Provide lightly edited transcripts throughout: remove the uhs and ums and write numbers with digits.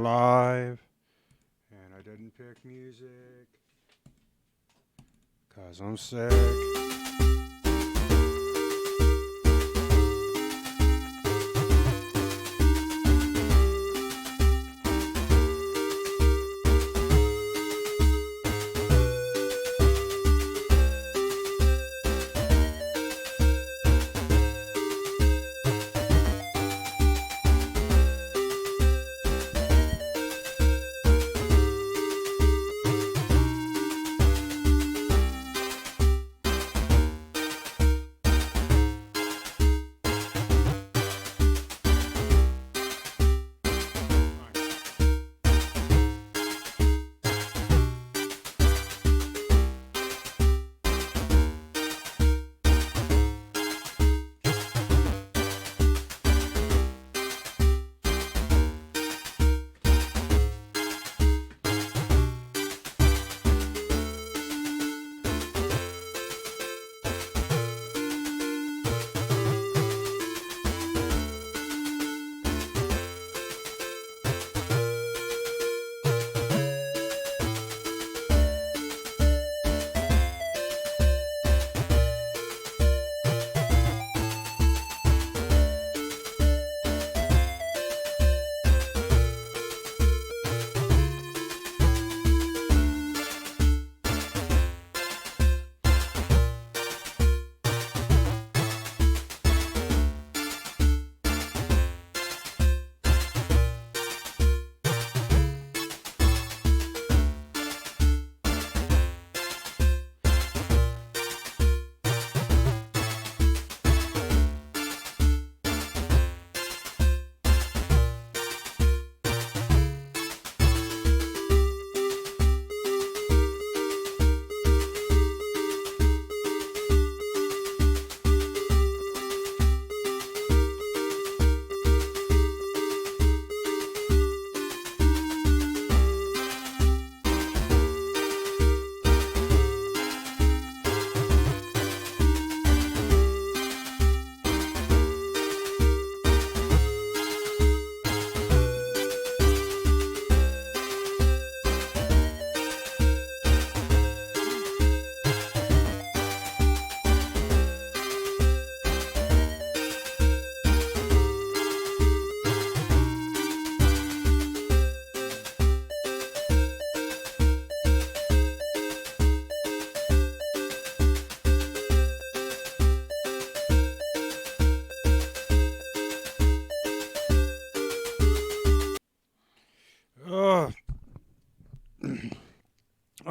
Live, and I didn't pick music because I'm sick.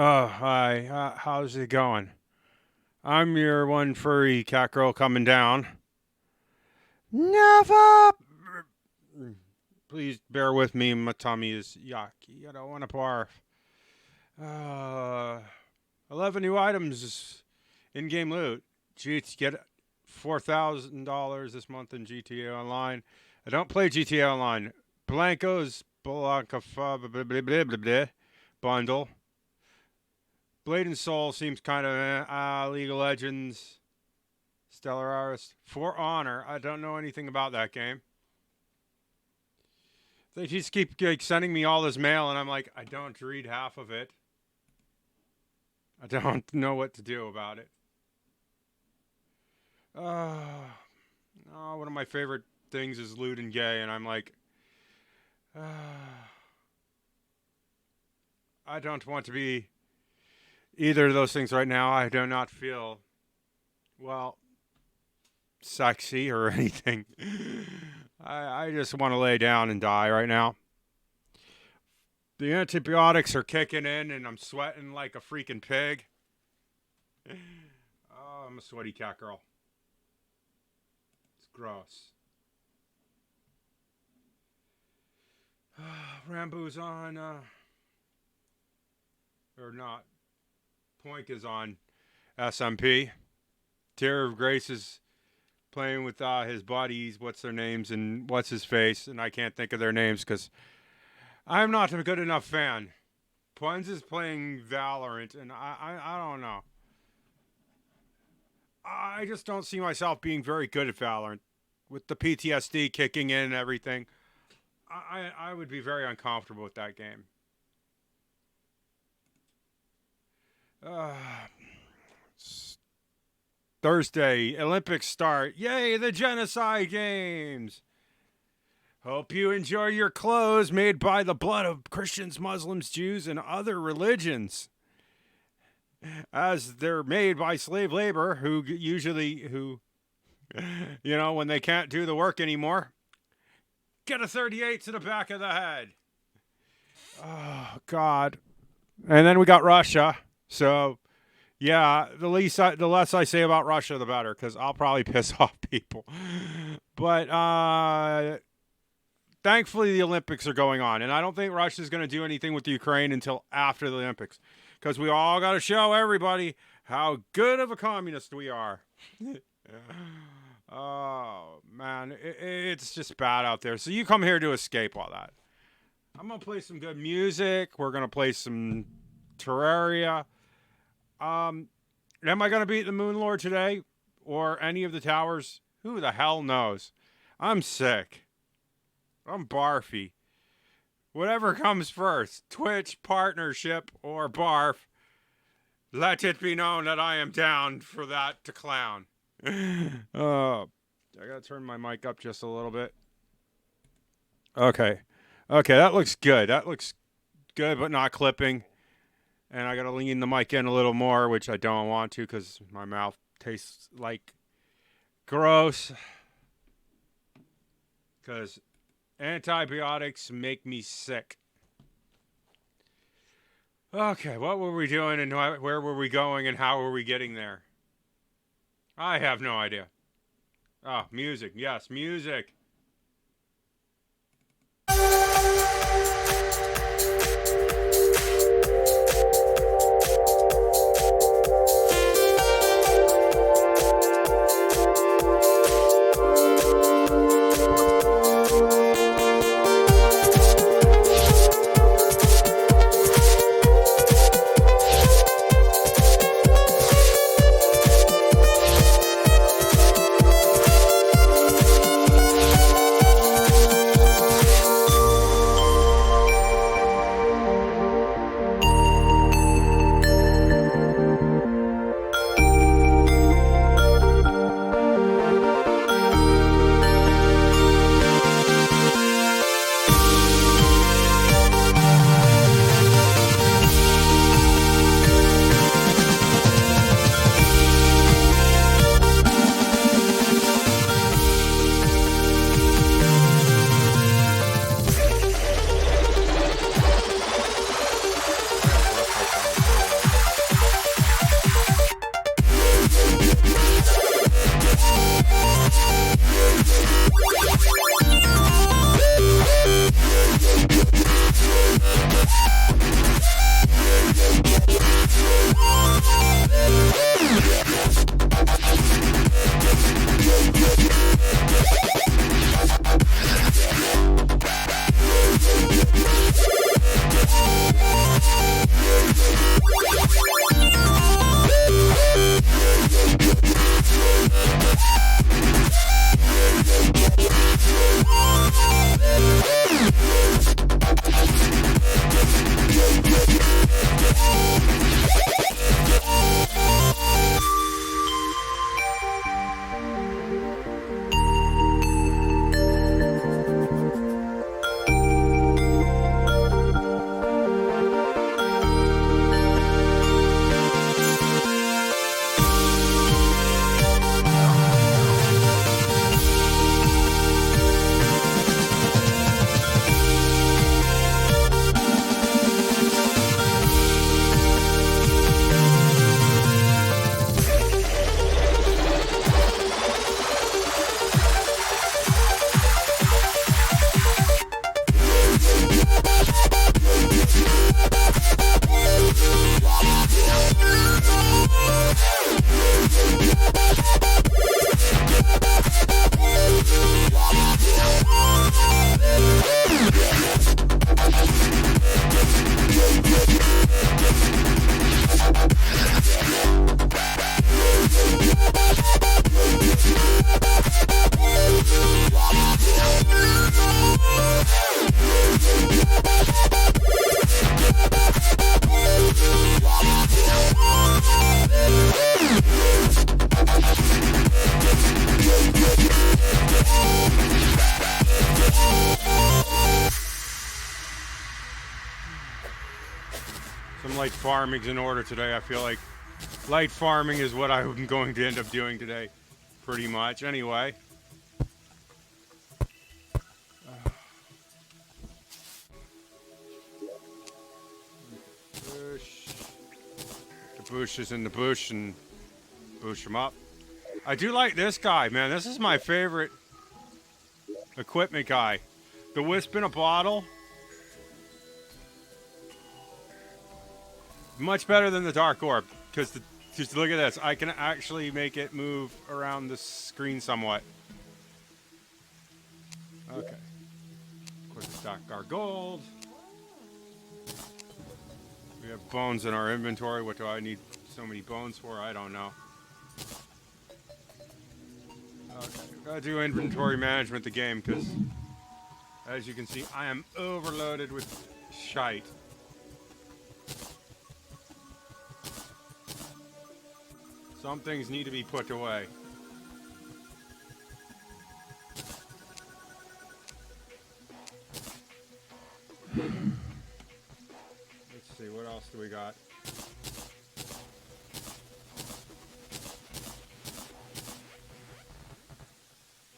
Oh, hi. How's it going? I'm your one furry cat girl coming down. Never. Please bear with me. My tummy is yucky. I don't want to barf. Uh, 11 new items in-game loot. Cheats get $4,000 this month in GTA Online. I don't play GTA Online. Blanco's bundle. Blade and Soul seems kind of League of Legends. Stellar Artist. For Honor. I don't know anything about that game. They just keep sending me all this mail, and I'm like, I don't read half of it. I don't know what to do about it. One of my favorite things is lewd and gay, and I'm like, I don't want to be either of those things right now. I do not feel, well, sexy or anything. I just want to lay down and die right now. The antibiotics are kicking in, and I'm sweating like a freaking pig. Oh, I'm a sweaty cat girl. It's gross. Rambo's on, or not. Poink is on SMP. Terror of Grace is playing with his buddies, what's their names, and what's his face, and I can't think of their names because I'm not a good enough fan. Puns is playing Valorant, and I don't know. I just don't see myself being very good at Valorant. With the PTSD kicking in and everything, I would be very uncomfortable with that game. Uh, Thursday, Olympics start. Yay, the Genocide Games. Hope you enjoy your clothes made by the blood of Christians, Muslims, Jews, and other religions. As they're made by slave labor, who, when they can't do the work anymore, get a 38 to the back of the head. Oh, God. And then we got Russia. So, yeah, the less I say about Russia, the better, because I'll probably piss off people. But thankfully, the Olympics are going on, and I don't think Russia's going to do anything with Ukraine until after the Olympics, because we all got to show everybody how good of a communist we are. Oh, man, it's just bad out there. So you come here to escape all that. I'm going to play some good music. We're going to play some Terraria. Am I going to beat the Moon Lord today? Or any of the towers? Who the hell knows? I'm sick. I'm barfy. Whatever comes first, Twitch, partnership, or barf, let it be known that I am down for that to clown. I gotta turn my mic up just a little bit. Okay, that looks good. That looks good, but not clipping. And I gotta lean the mic in a little more, which I don't want to because my mouth tastes like gross. Because antibiotics make me sick. Okay, what were we doing and where were we going and how were we getting there? I have no idea. Oh, music. Yes, music. Some light farming's in order today. I feel like light farming is what I'm going to end up doing today. Pretty much. Anyway. Bush. The bush is in the bush and bush them up. I do like this guy, man. This is my favorite equipment guy. The wisp in a bottle. Much better than the dark orb. Because just look at this. I can actually make it move around the screen somewhat. Okay. Of course, stock our gold. We have bones in our inventory. What do I need so many bones for? I don't know. Okay, gotta do inventory management the game because, as you can see, I am overloaded with shite. Some things need to be put away. Let's see, what else do we got?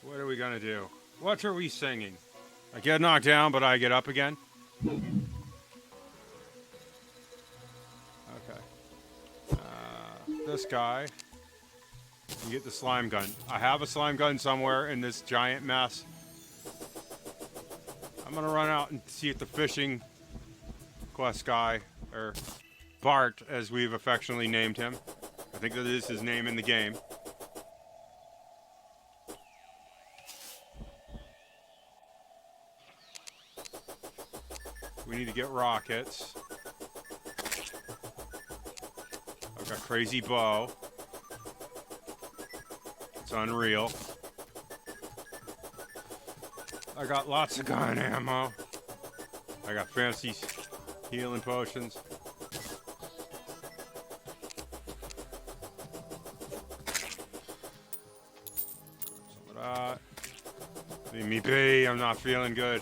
What are we gonna do? What are we singing? I get knocked down, but I get up again. Okay. This guy. You get the slime gun. I have a slime gun somewhere in this giant mess. I'm gonna run out and see if the fishing quest guy, or Bart, as we've affectionately named him. I think that is his name in the game. We need to get rockets. I've got crazy bow. It's unreal. I got lots of gun ammo. I got fancy healing potions. Some of that. Leave me be, I'm not feeling good.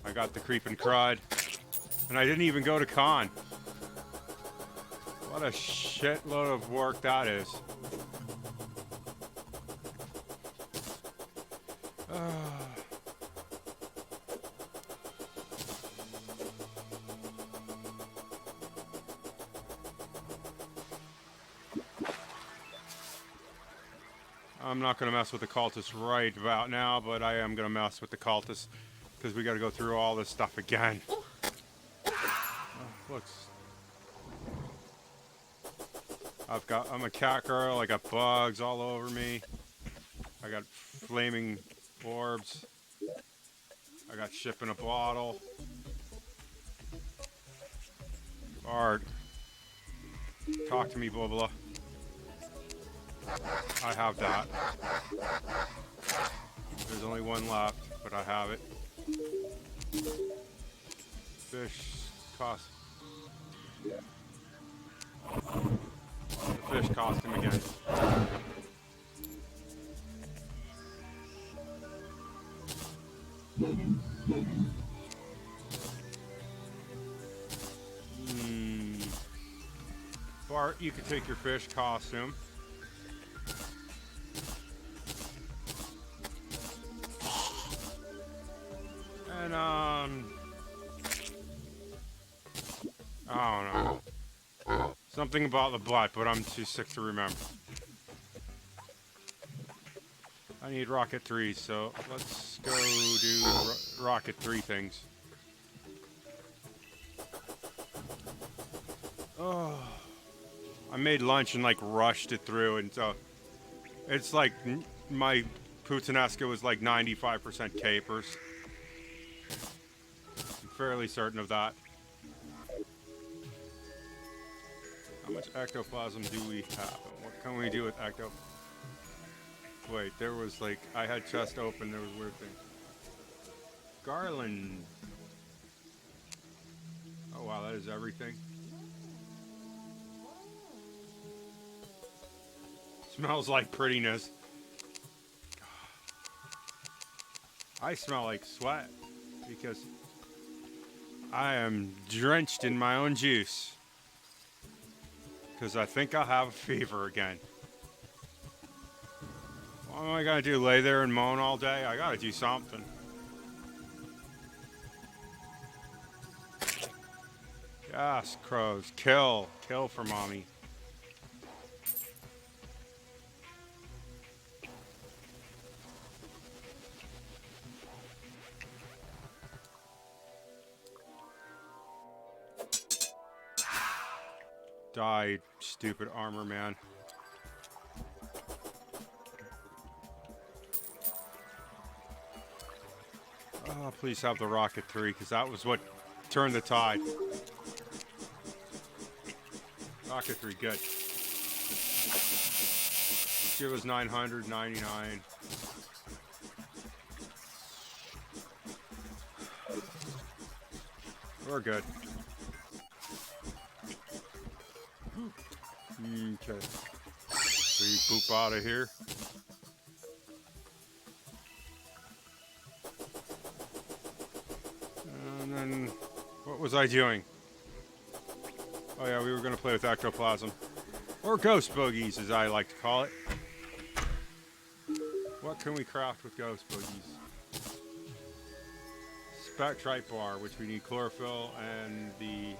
I got the creeping crud. And I didn't even go to con. What a shitload of work that is. I'm not going to mess with the cultists right about now, but I am going to mess with the cultists because we got to go through all this stuff again. Looks. I'm a cat girl. I got bugs all over me. I got flaming orbs. I got ship in a bottle. Bart. Talk to me, Bubba. I have that. There's only one left, but I have it. Fish cost. The fish cost him again. Bart, you can take your fish costume. And, I don't know. Something about the butt, but I'm too sick to remember. I need rocket 3, so let's go do rocket 3 things. Oh, I made lunch and like rushed it through, and so it's like my puttanesca was like 95% capers. I'm fairly certain of that. How much ectoplasm do we have? What can we do with ecto? Wait, there was like, I had chest open, there was weird things. Garland. Oh wow, that is everything. Smells like prettiness. I smell like sweat because I am drenched in my own juice. Because I think I'll have a fever again. What am I going to do? Lay there and moan all day? I got to do something. Yes, crows. Kill. Kill for mommy. Die, stupid armor man. Oh, please have the rocket 3, because that was what turned the tide. Rocket 3, good. Give us 999. We're good. Okay. So you poop out of here. And then, what was I doing? Oh yeah, we were going to play with ectoplasm. Or ghost bogies, as I like to call it. What can we craft with ghost bogies? Spectrite bar, which we need chlorophyll, and the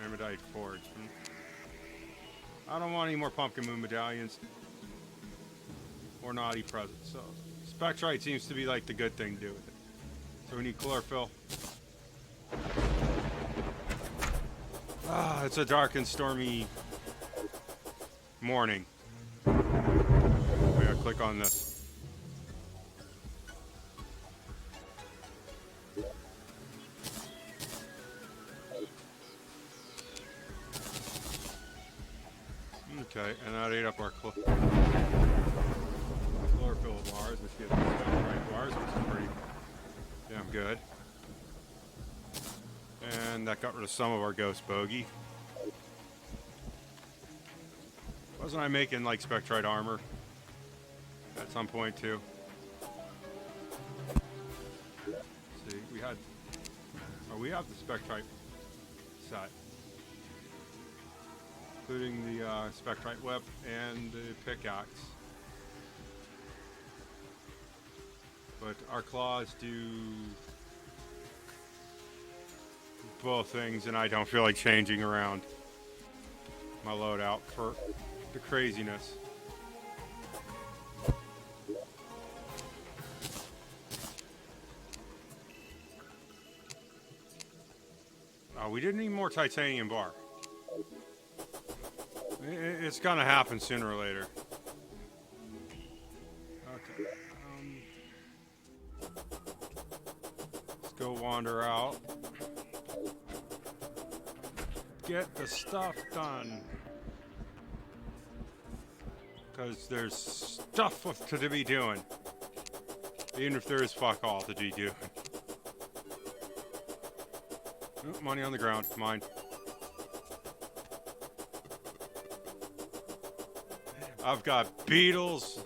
Amethyte forge. I don't want any more pumpkin moon medallions or naughty presents. So Spectrite seems to be like the good thing to do with it. So we need chlorophyll. Ah, it's a dark and stormy morning. We gotta click on this. Okay, and that ate up our chlorophyll bars, which gives us spectrite bars, which is pretty damn good. And that got rid of some of our ghost bogey. Wasn't I making like spectrite armor at some point too? Let's see, we had. Oh, we have the spectrite set, including the spectrite whip and the pickaxe. But our claws do both things, and I don't feel like changing around my loadout for the craziness. Oh, we didn't need more titanium bar. It's gonna happen sooner or later. Okay. Let's go wander out. Get the stuff done. Because there's stuff to be doing. Even if there is fuck all to be doing. Oh, money on the ground. Mine. I've got beetles,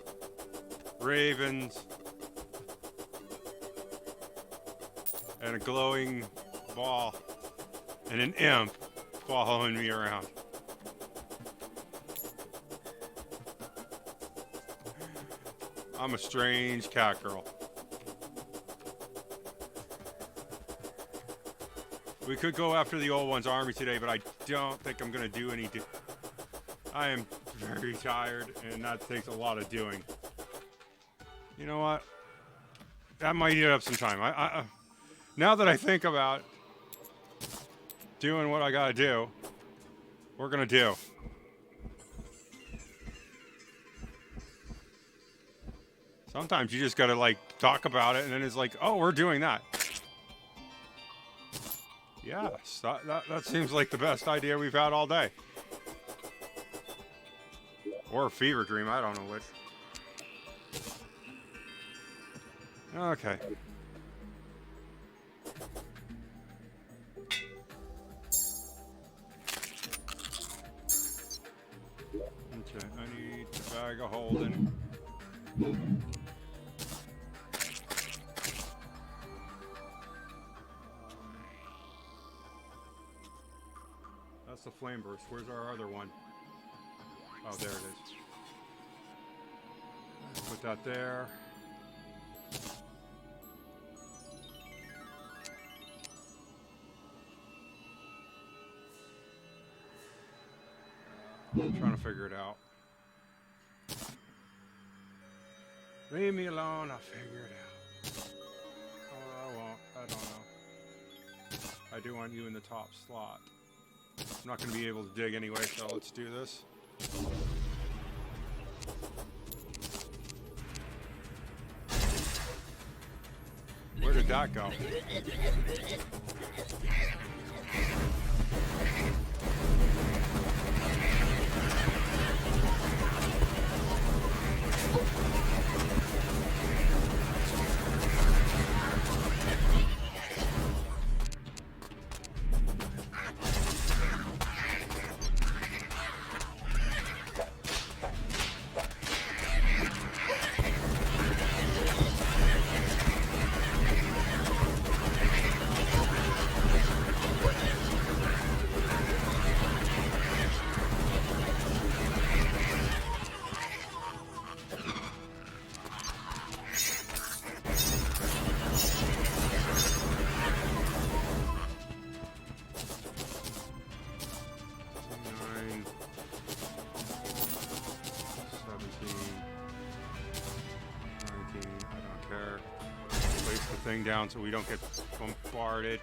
ravens, and a glowing ball, and an imp following me around. I'm a strange cat girl. We could go after the old one's army today, but I don't think I'm going to do any. I am very tired, and that takes a lot of doing. You know what? That might eat up some time. I now that I think about doing what I gotta do, we're gonna do. Sometimes you just gotta like talk about it, and then it's like, oh, we're doing that. Yes, that seems like the best idea we've had all day. Or a fever dream, I don't know which. Okay. Okay, I need a bag of holding. the flame burst. Where's our other one? Oh, there it is. Put that there. I'm trying to figure it out. Leave me alone, I'll figure it out. Oh, I won't. I don't know. I do want you in the top slot. I'm not going to be able to dig anyway, so let's do this. Where did that go? Thing down so we don't get bombarded.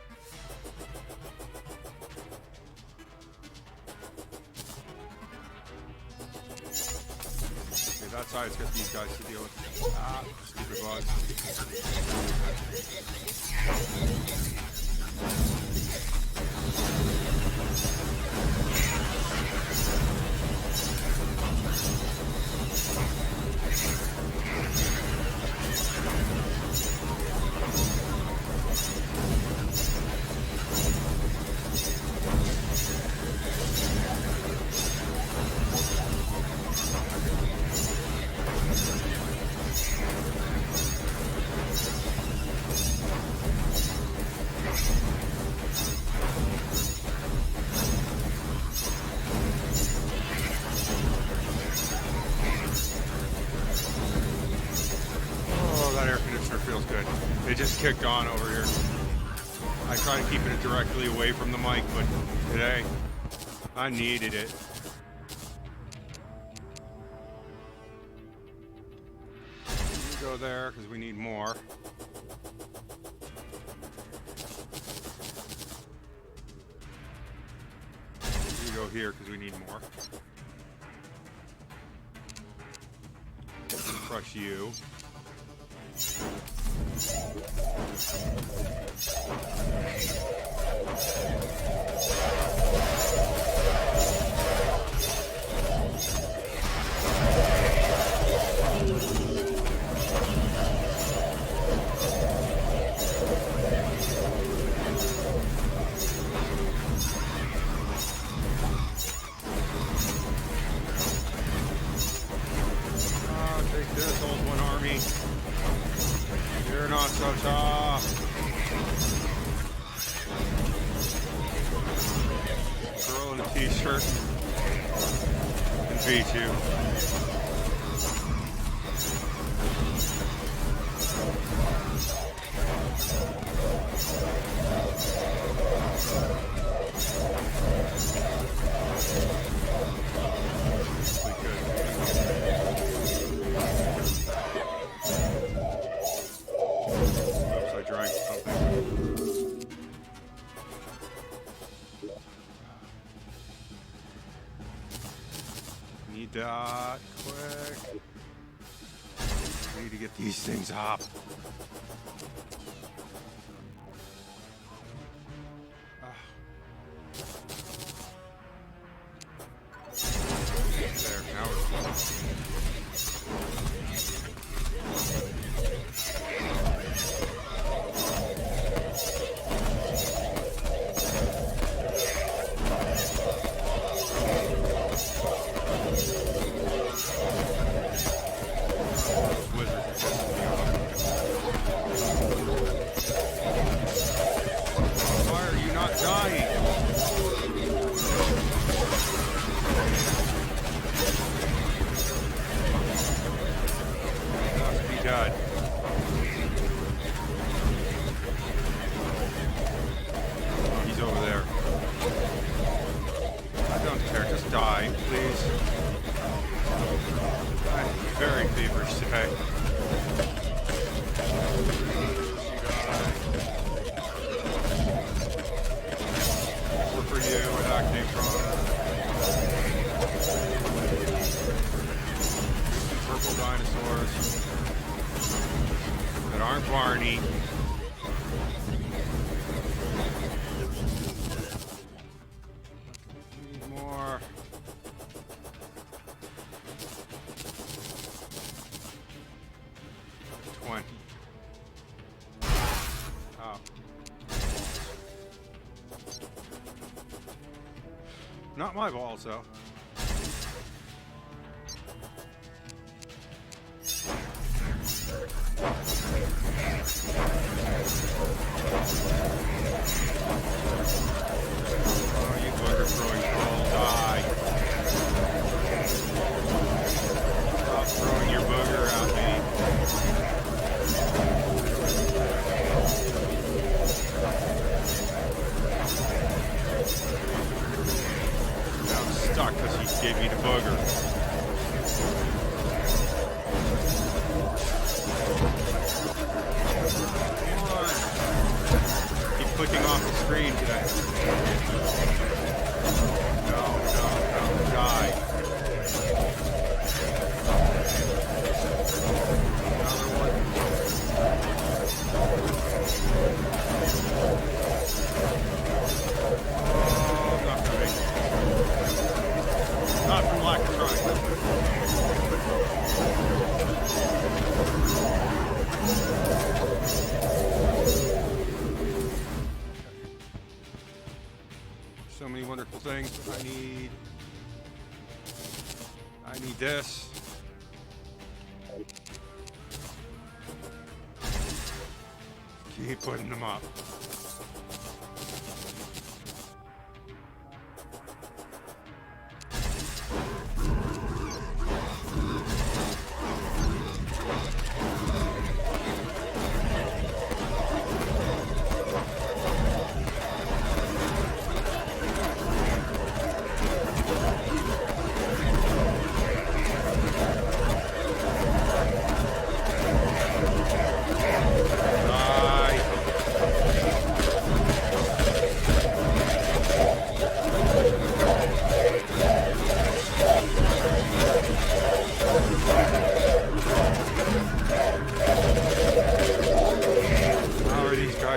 Okay, that side's got these guys to deal with. Ah, stupid bugs. It just kicked on over here. I try to keep it directly away from the mic, but today I needed it. You go there because we need more. You go here because we need more. Crush you. Take this, old one army. You're not so tough. Girl in a t-shirt can beat you. Need that quick. I need to get these things up. There, now we're wizard. came from. Purple dinosaurs that aren't Barney. Need more. Oh. Not my balls, though. Oh, you bugger throwing ball, die. Stop throwing your booger at me. Now I'm stuck because he gave me the booger. Come on. Keep clicking off the screen today. No, die. Another one. Oh, not for me. Not from lack of trying. So many wonderful things. I need this. Keep putting them up.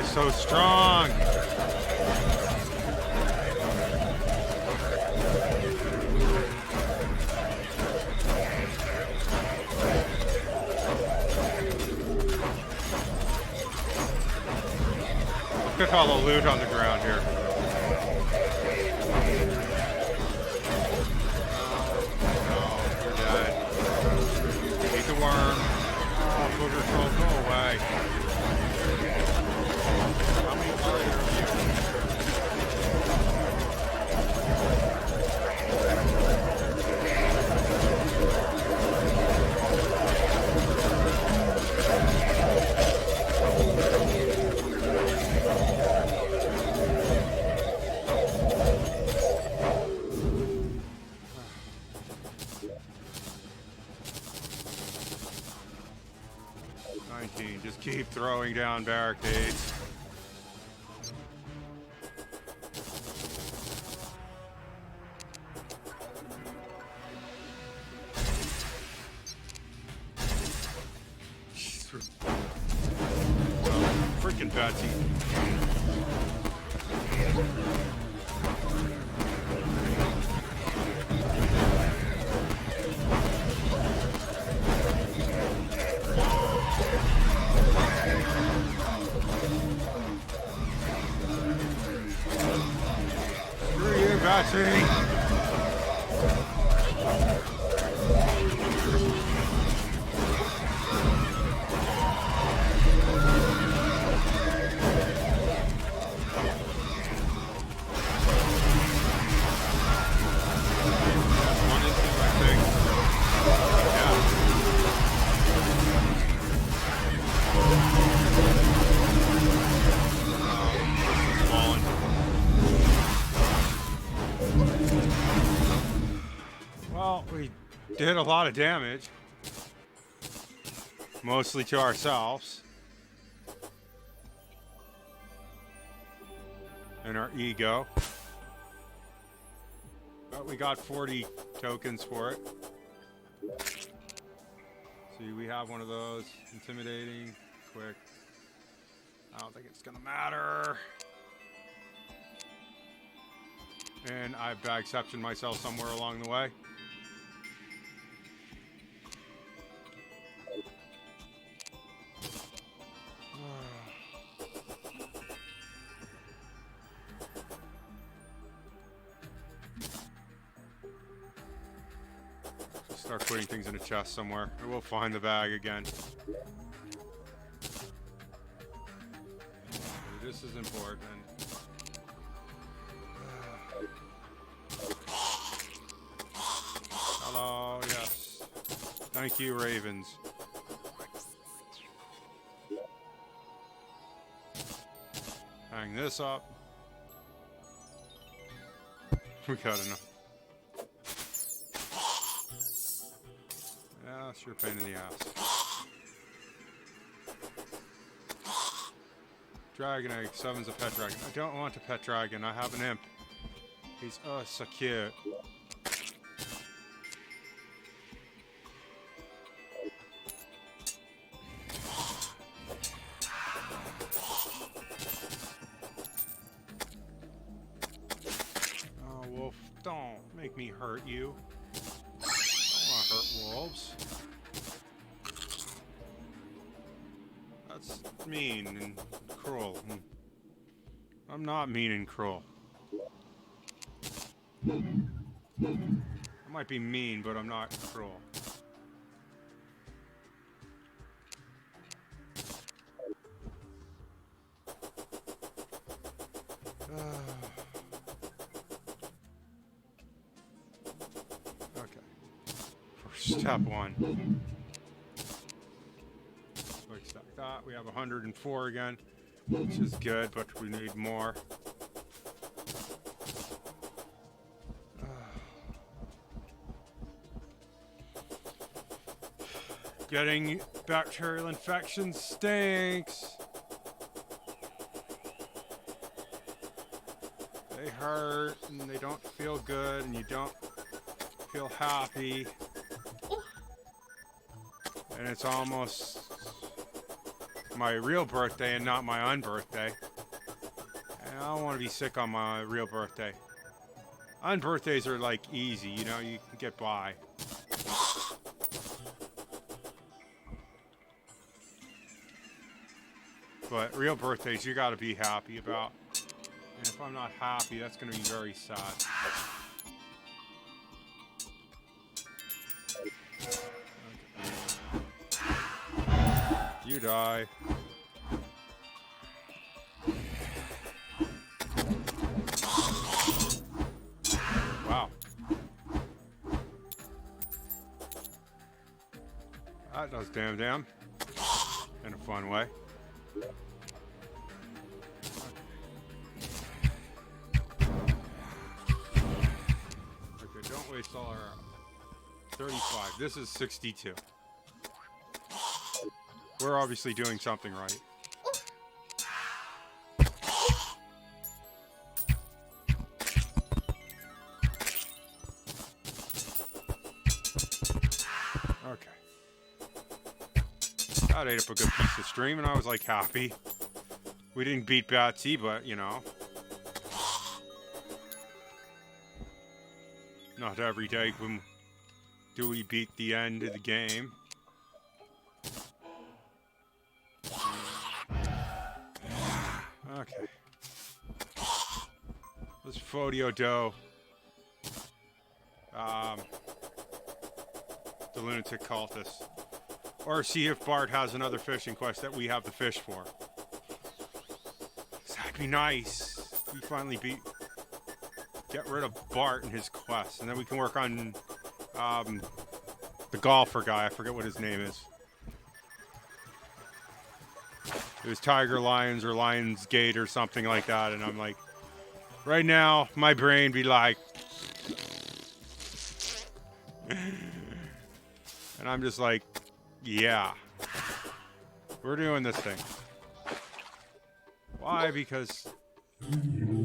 So strong. Look at all the loot on the ground here. No, you're dead. Eat the worm. Oh, booger troll, go away. How many are there of you? 19. Just keep throwing down barricades. Freaking Betsy. Screw you, Betsy. Well, we did a lot of damage, mostly to ourselves and our ego. But we got 40 tokens for it. See, we have one of those. Intimidating. Quick. I don't think it's gonna matter. And I've bagceptioned myself somewhere along the way. Start putting things in a chest somewhere. And we'll find the bag again. This is important. Hello, yes. Thank you, Ravens. Hang this up. We got enough. Yeah, sure pain in the ass. Dragon egg, summons a pet dragon. I don't want a pet dragon, I have an imp. He's so cute. Oh, wolf, don't make me hurt you. I don't want to hurt wolves. That's mean and cruel. I'm not mean and cruel. I might be mean, but I'm not cruel. Okay. For step one. Quick stack that. We have 104 again, which is good, but we need more. Getting bacterial infections stinks. They hurt and they don't feel good and you don't feel happy. And it's almost my real birthday and not my unbirthday. And I don't want to be sick on my real birthday. Unbirthdays are like easy, you know, you can get by. But real birthdays, you gotta be happy about. And if I'm not happy, that's gonna be very sad. Okay. You die. Wow. That does damn. In a fun way. Don't waste all our 35. This is 62. We're obviously doing something right. Okay. That ate up a good piece of stream, and I was like happy. We didn't beat Batsy, but you know. Not every day do we beat the end of the game. Okay. Let's Fodio Do. The lunatic cultist. Or see if Bart has another fishing quest that we have the fish for. That'd be nice. We finally get rid of Bart and his quest, and then we can work on the golfer guy. I forget what his name is. It was Tiger Lions or Lions Gate or something like that, and I'm like, right now, my brain be like, and I'm just like, yeah, we're doing this thing. Why? Because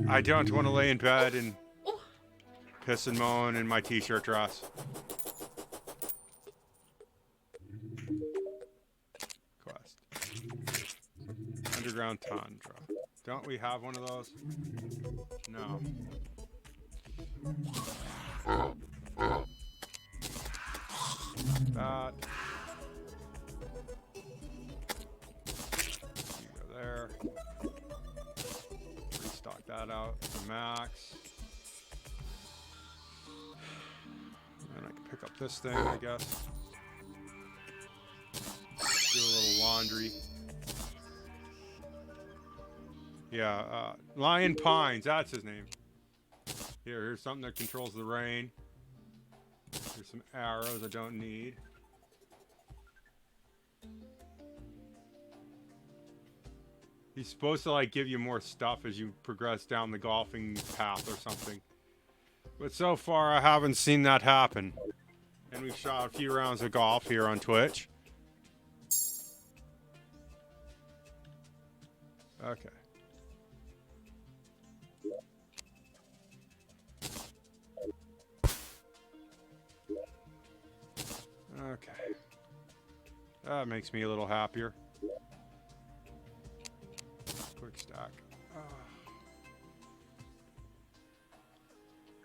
I don't want to lay in bed and Piss and moan in my t-shirt dress. Quest. Underground tundra. Don't we have one of those? No. That. Go there. Restock that out to max. And I can pick up this thing, I guess. Do a little laundry. Yeah, Lion Pines, that's his name. Here's something that controls the rain. Here's some arrows I don't need. He's supposed to like give you more stuff as you progress down the golfing path or something. But so far I haven't seen that happen. And we've shot a few rounds of golf here on Twitch. Okay. Okay. That makes me a little happier. Quick stack.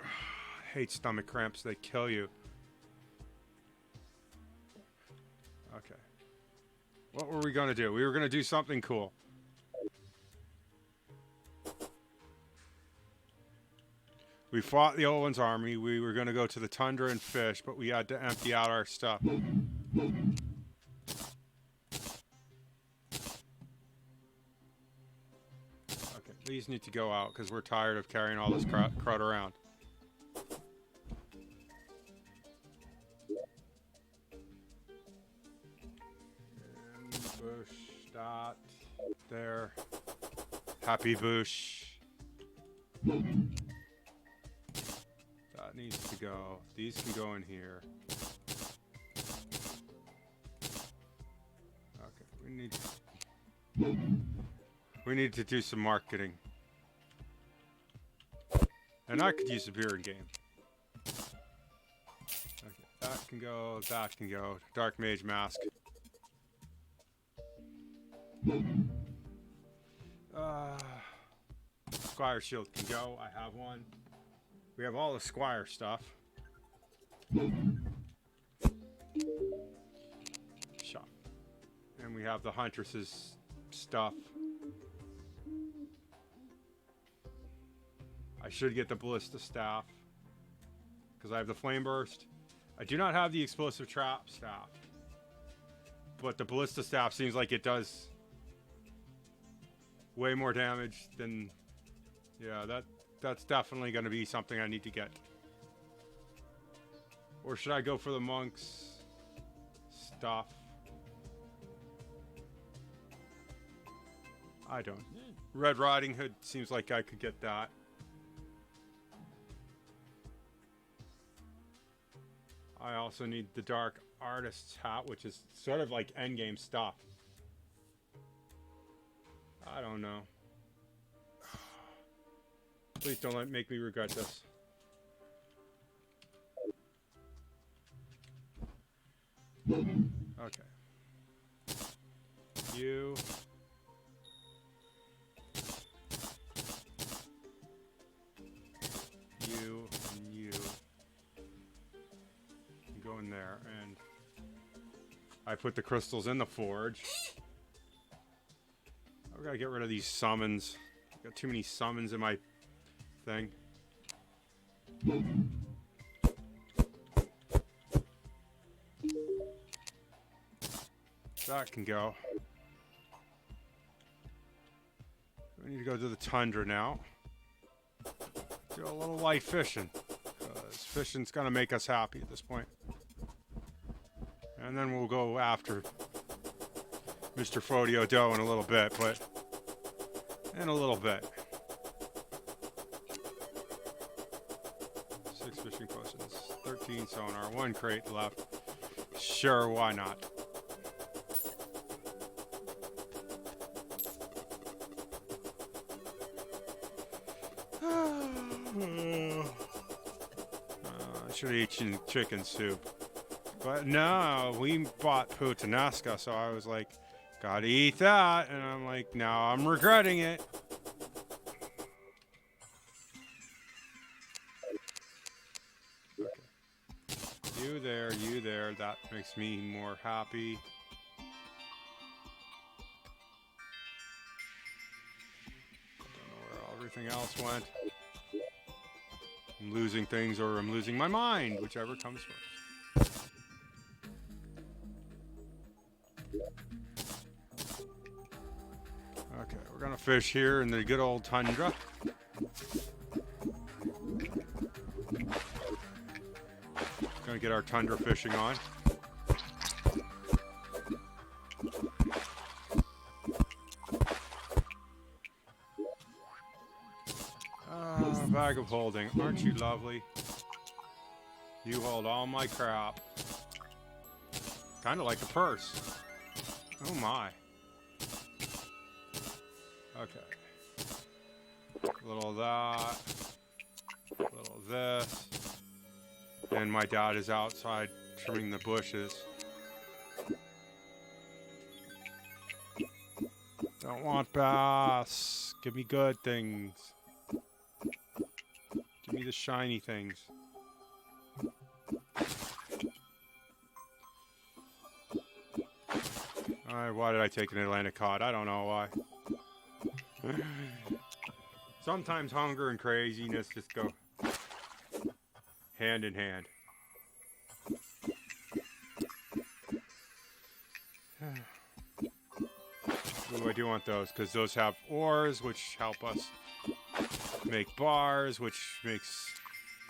I hate stomach cramps, they kill you. Okay. What were we going to do? We were going to do something cool. We fought the Owen's army. We were going to go to the tundra and fish, but we had to empty out our stuff. Okay, these need to go out because we're tired of carrying all this crud around. And bush, dot, there. Happy bush. That needs to go. These can go in here. Okay, we need to do some marketing. And I could use a beard game. Okay, that can go, that can go. Dark Mage Mask. Squire Shield can go. I have one. We have all the Squire stuff. Shop. And we have the Huntress's stuff. I should get the Ballista Staff. Because I have the Flame Burst. I do not have the Explosive Trap Staff. But the Ballista Staff seems like it does way more damage than... Yeah, that's definitely going to be something I need to get. Or should I go for the monk's stuff? I don't. Red Riding Hood seems like I could get that. I also need the Dark Artist's Hat, which is sort of like endgame stuff. I don't know. Please don't make me regret this. Okay. You. You and you. Go in there, and I put the crystals in the forge. I've got to get rid of these summons. I've got too many summons in my thing. That can go. We need to go to the tundra now. Do a little light fishing. Because fishing's gonna make us happy at this point. And then we'll go after Mr. Fodio Doe in a little bit, but in a little bit. 6 fishing potions, 13 sonar, 1 crate left. Sure, why not? should have eaten chicken soup. But no, we bought puttanesca, so I was like, gotta eat that. And I'm like, now I'm regretting it. Okay. You there. That makes me more happy. I don't know where everything else went. I'm losing things or I'm losing my mind, whichever comes first. Okay, we're gonna fish here in the good old tundra. Gonna get our tundra fishing on. Bag of holding. Aren't you lovely? You hold all my crap. Kind of like a purse. Oh my. Okay. A little of that. A little of this. And my dad is outside trimming the bushes. Don't want bass. Give me good things. Give me the shiny things. Why did I take an Atlantic cod? I don't know why. Sometimes hunger and craziness just go hand in hand. Ooh, I do want those because those have oars, which help us make bars, which makes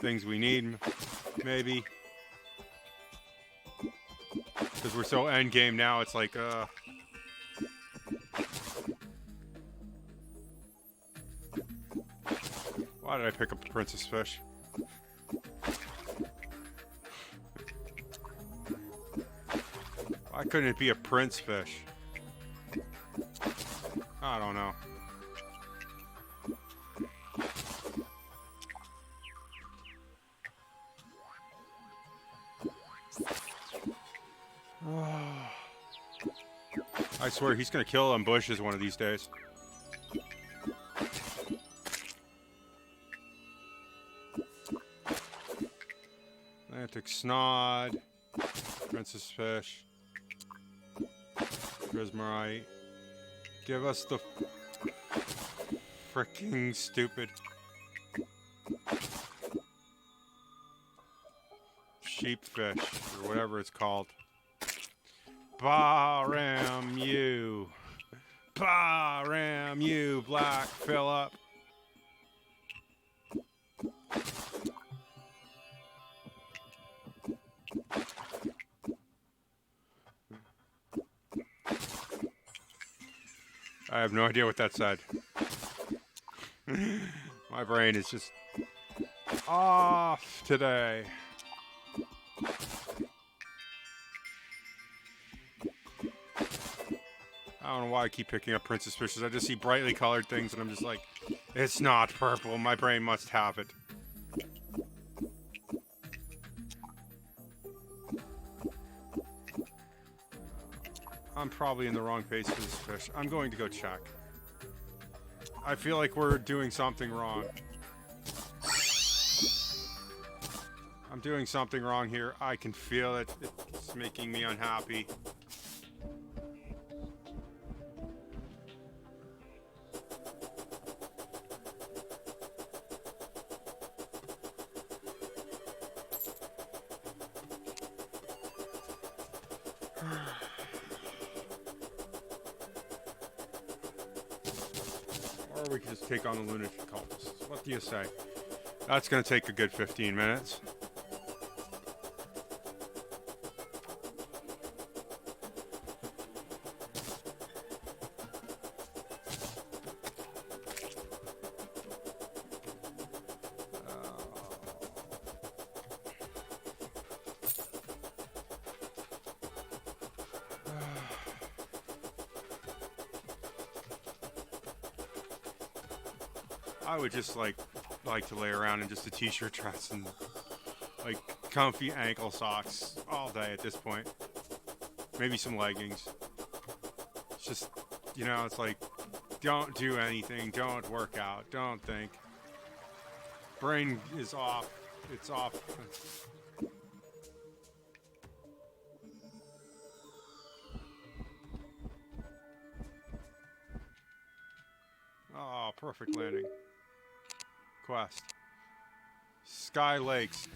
things we need, maybe. Because we're so end game now, it's like, why did I pick up the princess fish? Why couldn't it be a prince fish? I don't know. I swear he's gonna kill them bushes one of these days. Atlantic snod, princess fish, prismarite. Give us the freaking stupid sheepfish or whatever it's called. Ram you. Ram you, Black Phillip. I have no idea what that said. My brain is just off today. I don't know why I keep picking up princess fishes. I just see brightly colored things and I'm just like, it's not purple. My brain must have it. I'm probably in the wrong place for this fish. I'm going to go check. I feel like we're doing something wrong. I'm doing something wrong here. I can feel it. It's making me unhappy. Or we could just take on the lunatic cultists. What do you say? That's going to take a good 15 minutes. I would just like to lay around in just a t-shirt dress and like comfy ankle socks all day at this point. Maybe some leggings. It's just, you know, it's like, don't do anything, don't work out, don't think. Brain is off. It's off. Oh, perfect landing. Quest. Sky Lakes.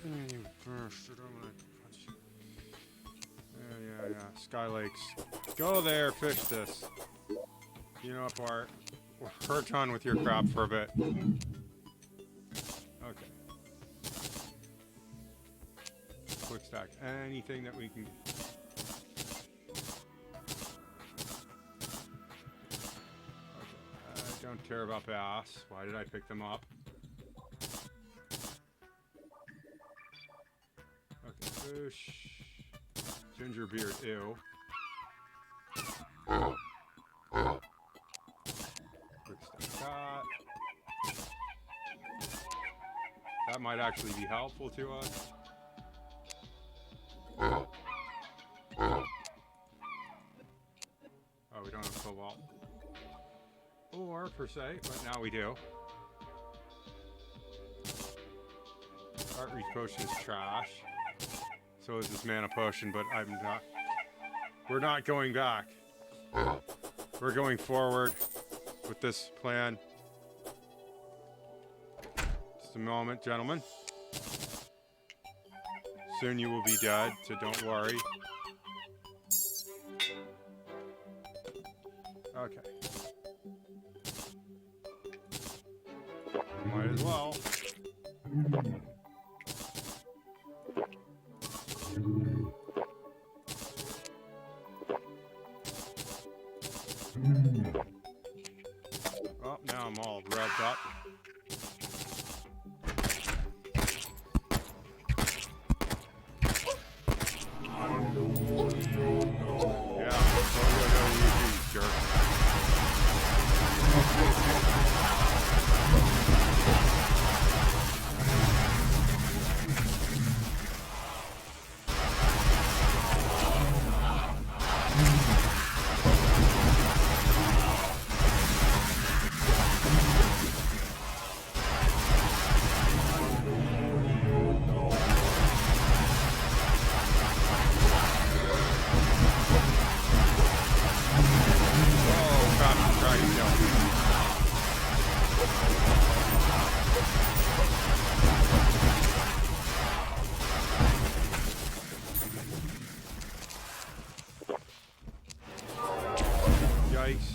Yeah. Sky Lakes. Go there, fish this. You know what, Bart? We're done with your crap for a bit. Okay. Quick stack. Anything that we can... Okay. I don't care about bass. Why did I pick them up? Okay, fish. Ginger beard, ew. Quick stack that. That might actually be helpful to us. Oh, we don't have cobalt. Or, per se, but now we do. Outreach potion is trash. So is this mana potion, but I'm not... We're not going back. We're going forward with this plan. Just a moment, gentlemen. Soon you will be dead, so don't worry. Okay. Might as well. Oh, now I'm all revved up. Yeah, go, you jerk. Yikes.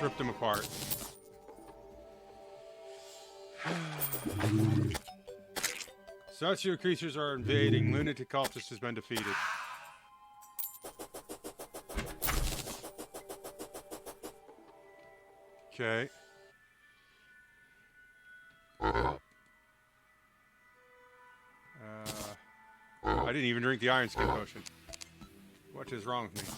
Ripped them apart. Socio creatures are invading. Lunatic cultist has been defeated. Okay. I didn't even drink the iron skin potion. What is wrong with me?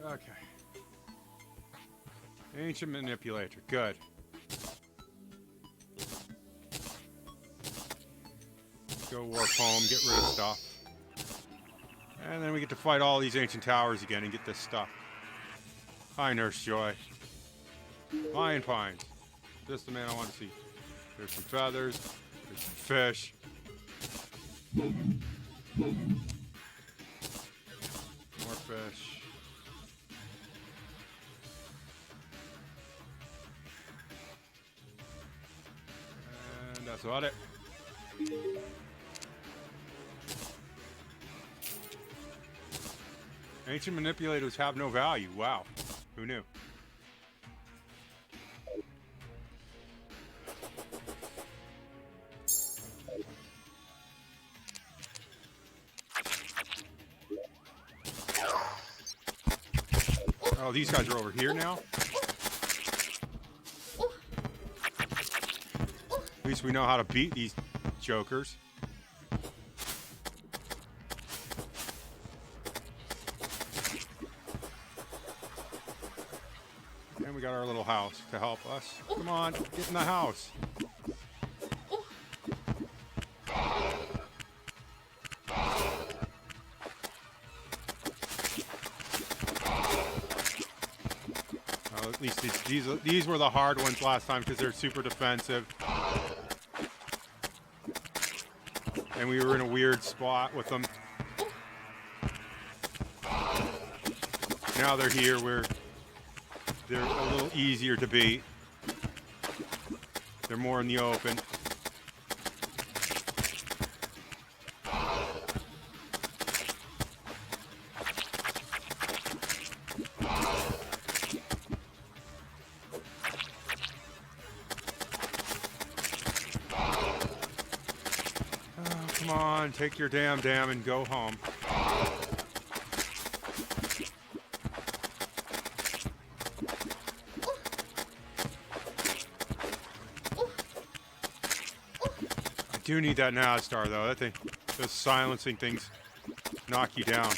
Okay. Ancient manipulator. Good. Go warp home, get rid of stuff. And then we get to fight all these ancient towers again and get this stuff. Hi, Nurse Joy. Lion pines. Just the man I want to see. There's some feathers. There's some fish. More fish. And that's about it. Ancient manipulators have no value. Wow. Who knew? Oh, these guys are over here now? At least we know how to beat these jokers. And we got our little house to help us. Come on, get in the house. At least these were the hard ones last time because they're super defensive. And we were in a weird spot with them. Now they're here where they're a little easier to beat. They're more in the open. Come on, take your damn and go home. I do need that Nadstar though. That thing, those silencing things knock you down.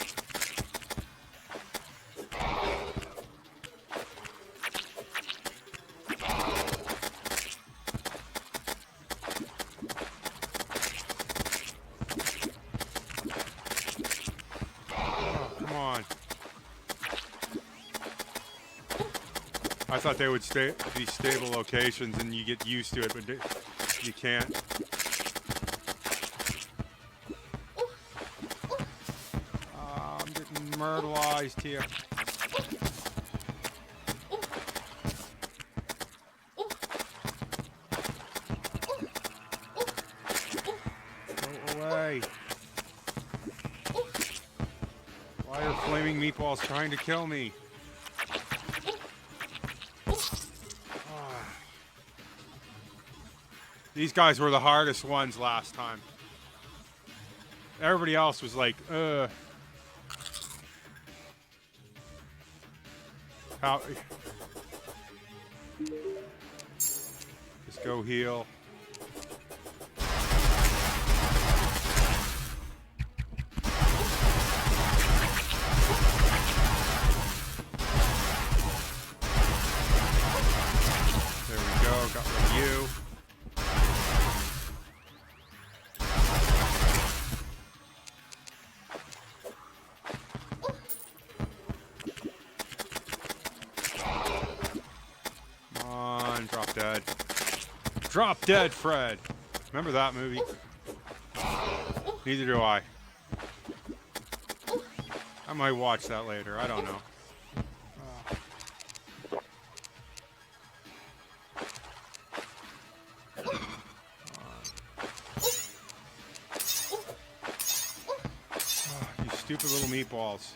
I thought they would be stable locations and you get used to it, but you can't. I'm getting myrtleized here. Go away. Why are flaming meatballs trying to kill me? These guys were the hardest ones last time. Everybody else was like, how? Just go heal. There we go, got rid of you. Drop dead. Drop dead, Fred. Remember that movie? Neither do I. I might watch that later. I don't know. You stupid little meatballs.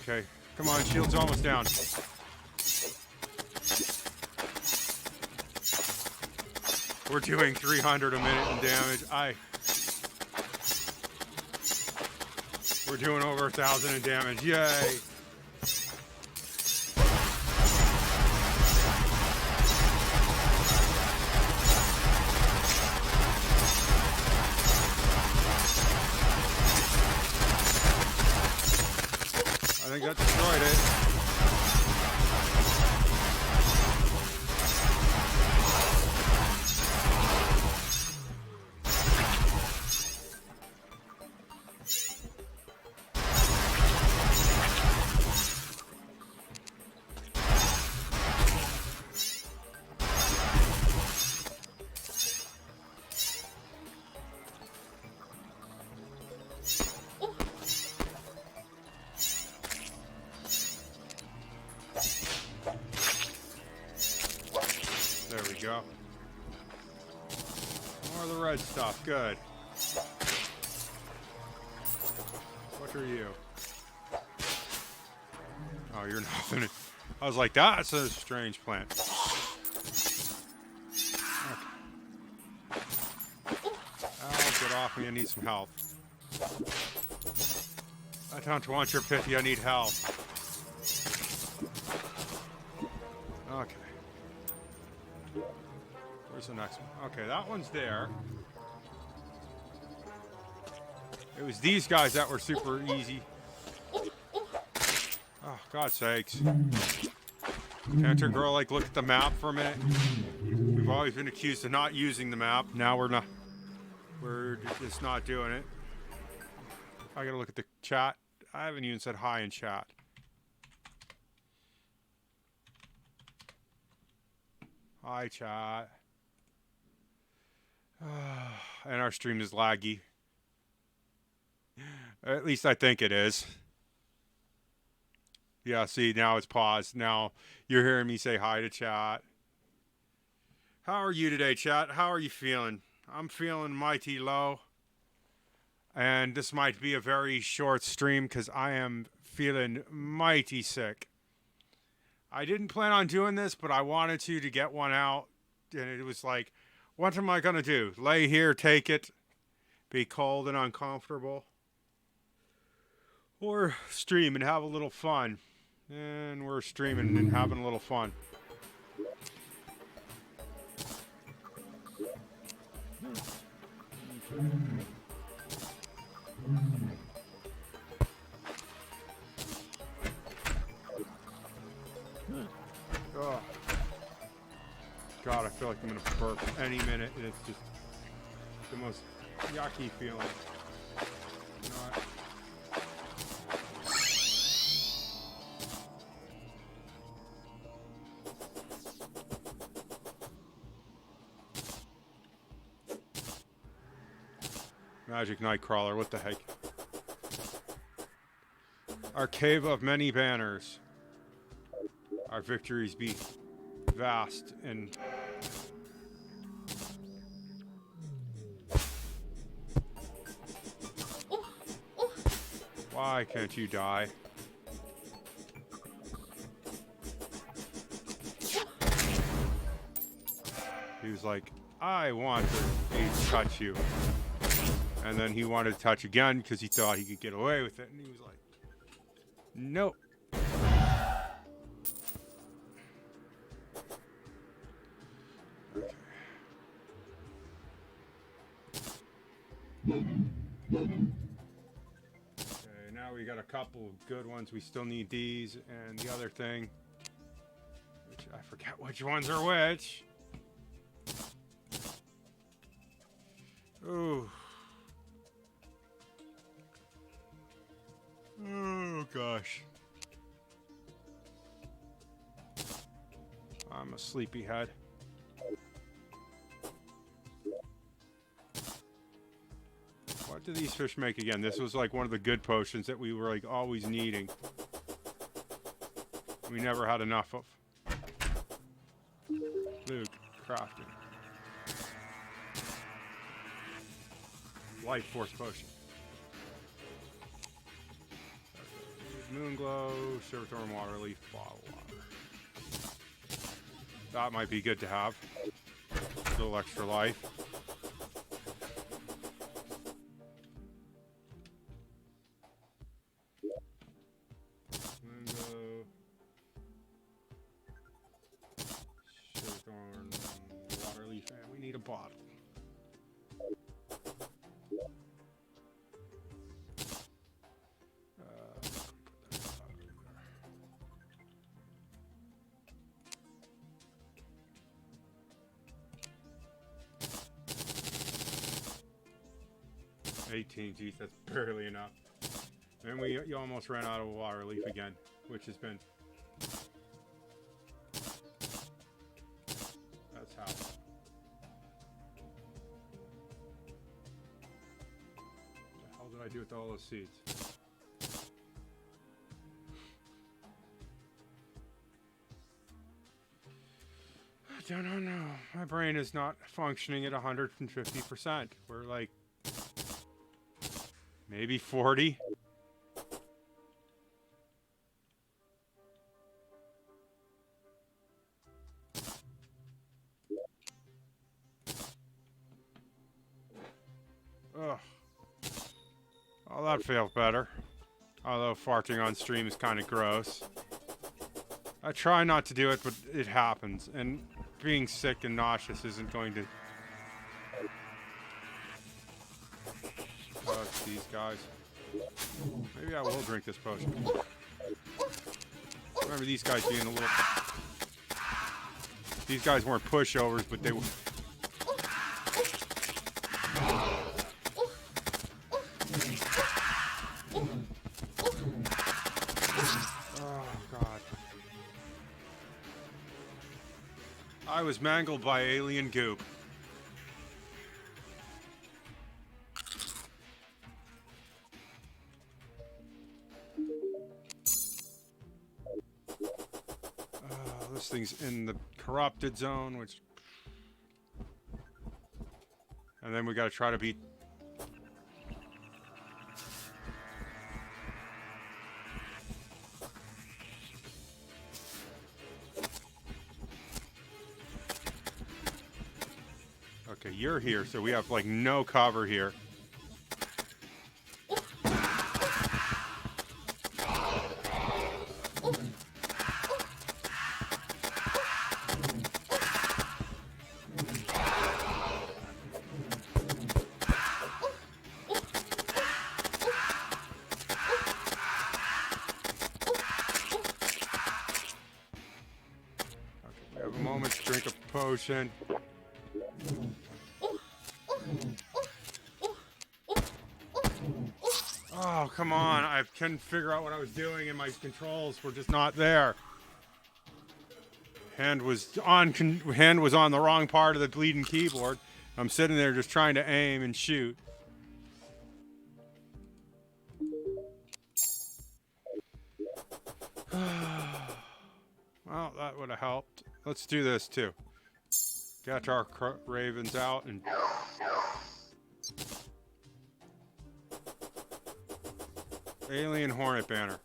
Okay, come on, shield's almost down. We're doing 300 a minute in damage. We're doing over 1,000 in damage. Yay! I think that destroyed it. go. More of the red stuff. Good. What are you? Oh, you're nothing. I was like, that's a strange plant. Okay. Oh, get off me. I need some help. I don't want your pity. I need help. Okay. Where's the next one? Okay, that one's there. It was these guys that were super easy. Oh, God's sakes. Can't a girl like look at the map for a minute? We've always been accused of not using the map. Now we're not. We're just not doing it. I gotta look at the chat. I haven't even said hi in chat. Hi, chat. And our stream is laggy. At least I think it is. Yeah, see, now it's paused. Now you're hearing me say hi to chat. How are you today, chat? How are you feeling? I'm feeling mighty low. And this might be a very short stream because I am feeling mighty sick. I didn't plan on doing this, but I wanted to get one out. And it was like, what am I going to do? Lay here, take it, be cold and uncomfortable? Or stream and have a little fun? And we're streaming and having a little fun. Oh. God, I feel like I'm going to burp any minute, and it's just the most yucky feeling. You know what? Magic Nightcrawler, what the heck? Our cave of many banners. Our victories be vast and why can't you die? He was like, I want to touch you. And then he wanted to touch again because he thought he could get away with it. And he was like, nope. Okay, now we got a couple of good ones. We still need these and the other thing, which I forget which ones are which. Ooh. Oh gosh. I'm a sleepyhead. What do these fish make again? This was like one of the good potions that we were like always needing. We never had enough of. Luke, crafting. Life force potion. Moon glow, silverthorn water leaf, bottle water. That might be good to have. A little extra life. Moon glow. Silverthorn water leaf, and we need a bottle. 18, geez, that's barely enough. And you almost ran out of water leaf again, which has been... That's how. What the hell did I do with all those seeds? don't know. My brain is not functioning at 150%. We're like maybe 40. Ugh. Oh, that feels better. Although farting on stream is kind of gross. I try not to do it, but it happens. And being sick and nauseous isn't going to... Oh, it's these guys. Maybe I will drink this potion. Remember these guys being a little... These guys weren't pushovers, but they were... I was mangled by alien goop. This thing's in the corrupted zone, which... And then we gotta try to beat... Okay, you're here, so we have, like, no cover here. We have a moment to drink a potion. Oh, come on. I couldn't figure out what I was doing and my controls were just not there. Hand was on the wrong part of the bleeding keyboard. I'm sitting there just trying to aim and shoot. Well, that would have helped. Let's do this too. Get our ravens out and... Alien Hornet Banner.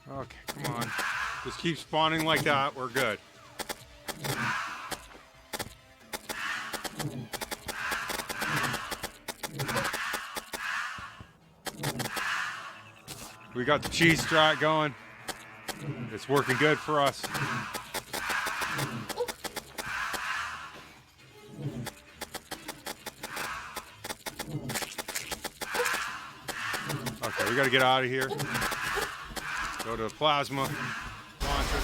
Okay, come on. Just keep spawning like that. We're good. We got the cheese strat going. It's working good for us. Okay, we got to get out of here. Go to the plasma launcher.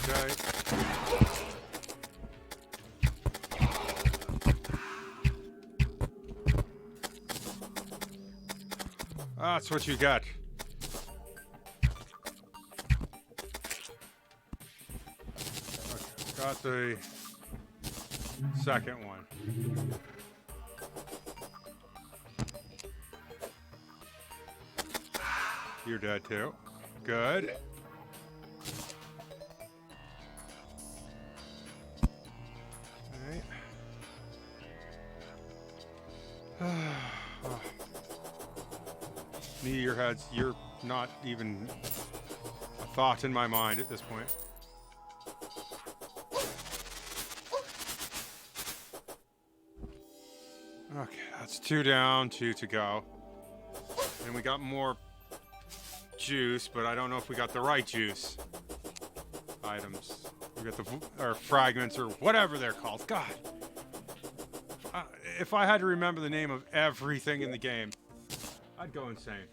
Okay. That's what you got. Got the second one. You're dead too. Good. Alright. Oh. Knee your heads. You're not even a thought in my mind at this point. Okay, that's 2 down, 2 to go. And we got more juice, but I don't know if we got the right juice items. We got the or fragments or whatever they're called. God, if I had to remember the name of everything in the game, I'd go insane.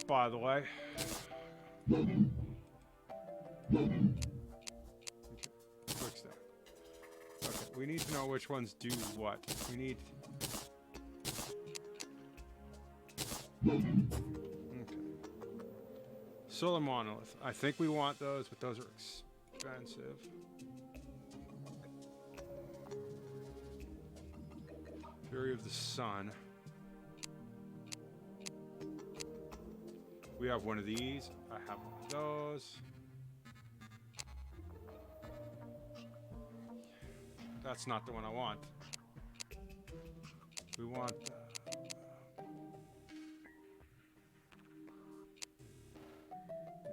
By the way. Fix that. Okay, we need to know which ones do what. We need. Okay. Solar monolith. I think we want those, but those are expensive. Fury of the Sun. We have one of these. I have one of those. That's not the one I want. We want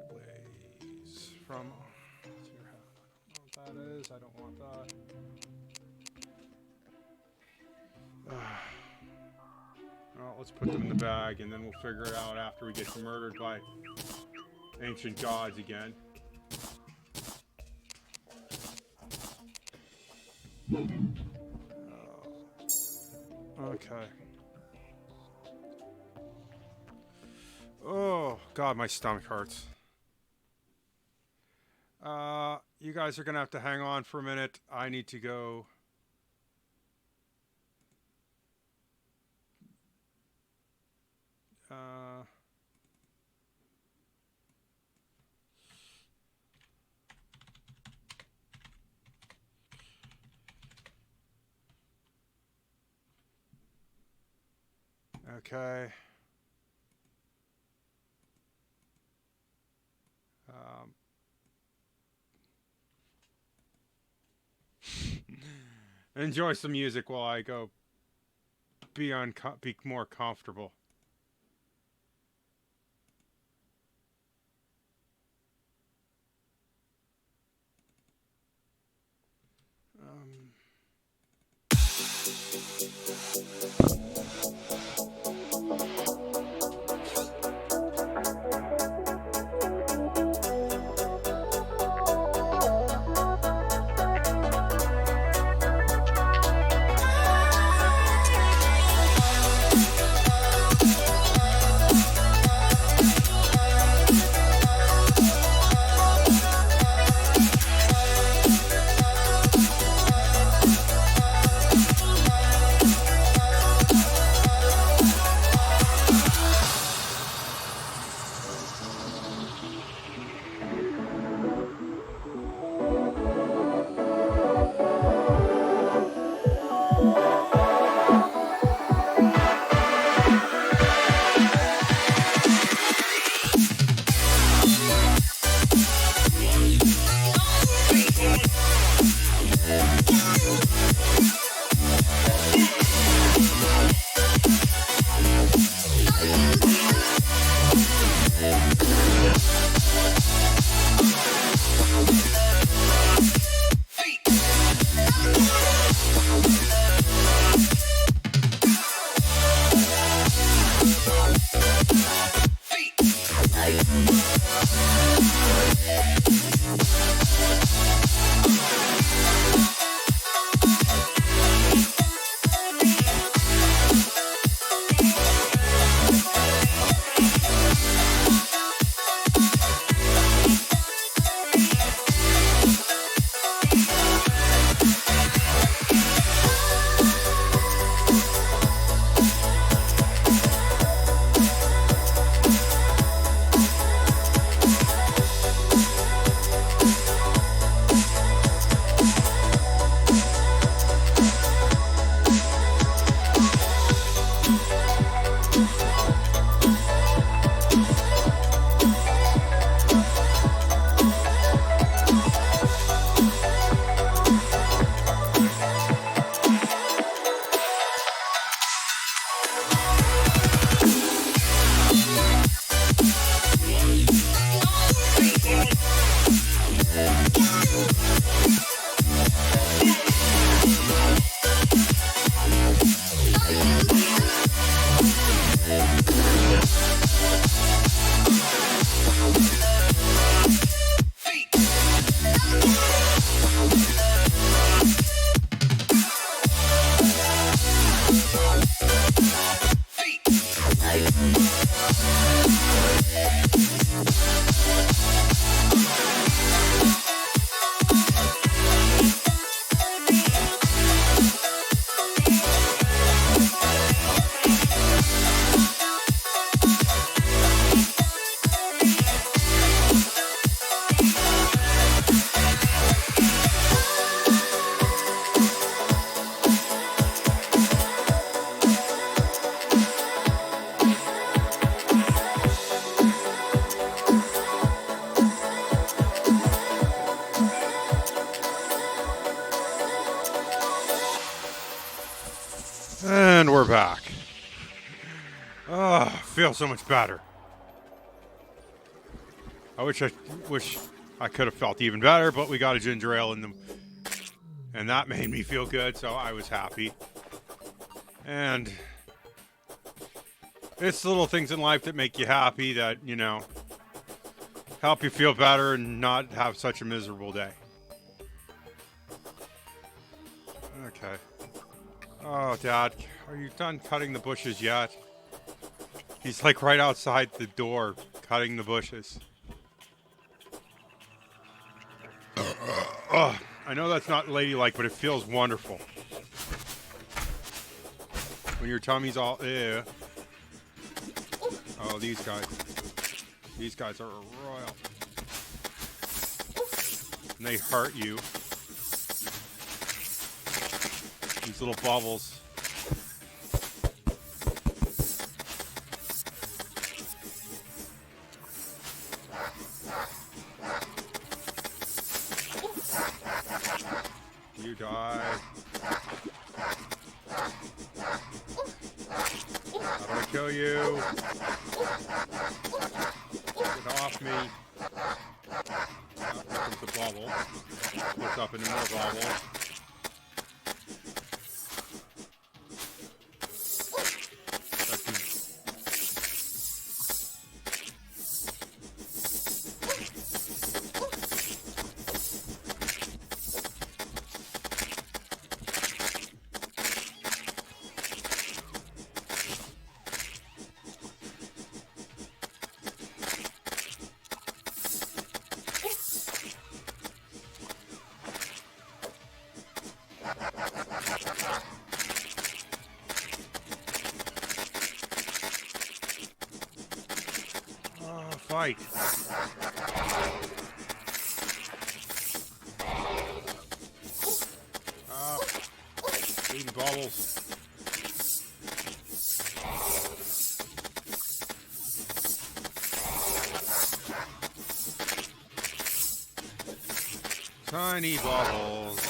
blaze from your hat. I don't know what that is. I don't want that. Well, let's put them in the bag and then we'll figure it out after we get murdered by ancient gods again. Okay. Oh, God, my stomach hurts. You guys are going to have to hang on for a minute. I need to go. Okay. Enjoy some music while I go be more comfortable. And we're back. Oh, feels so much better. I wish I could have felt even better, but we got a ginger ale in them, and that made me feel good, so I was happy. And it's the little things in life that make you happy that, you know, help you feel better and not have such a miserable day. Okay. Oh, Dad, are you done cutting the bushes yet? He's like right outside the door, cutting the bushes. Oh, I know that's not ladylike, but it feels wonderful. When your tummy's all, ew. Oh, these guys are royal. And they hurt you. These little bubbles. You die. How do I kill you? Get off me. Here comes the bubble. Splits up into more bubbles. Fight. Eating bubbles. Tiny bubbles.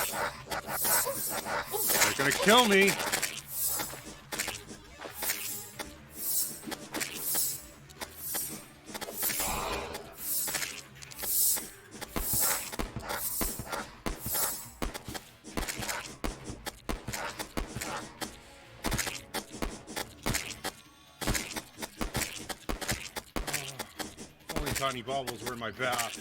They're gonna kill me. Tiny bubbles were in my bath.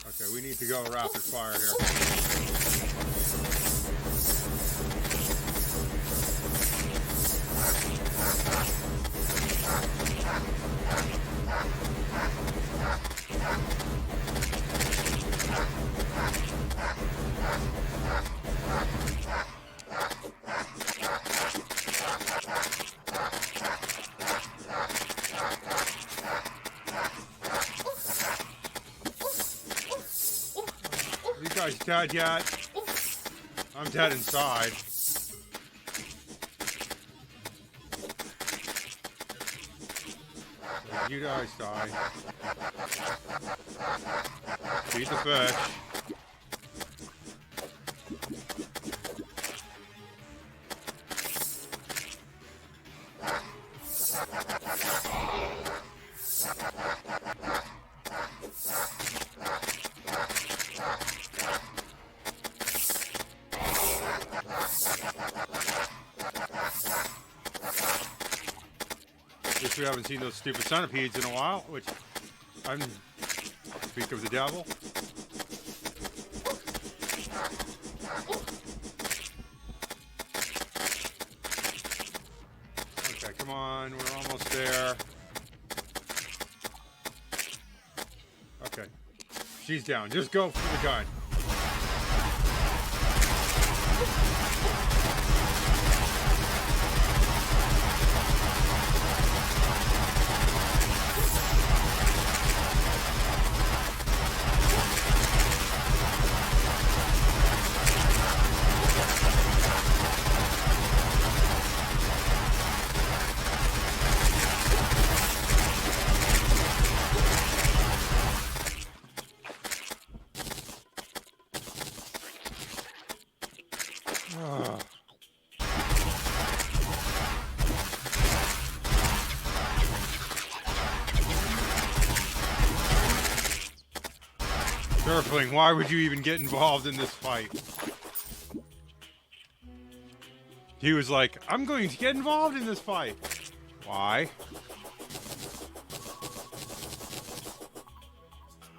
Okay, we need to go rapid fire here. You guys dead yet? I'm dead inside. You guys die. Feed the fish. guess we haven't seen those stupid centipedes in a while, which I'm... Speak of the devil. Okay, come on, we're almost there. Okay, she's down. Just go for the gun. Surfling, why would you even get involved in this fight? He was like, I'm going to get involved in this fight. Why?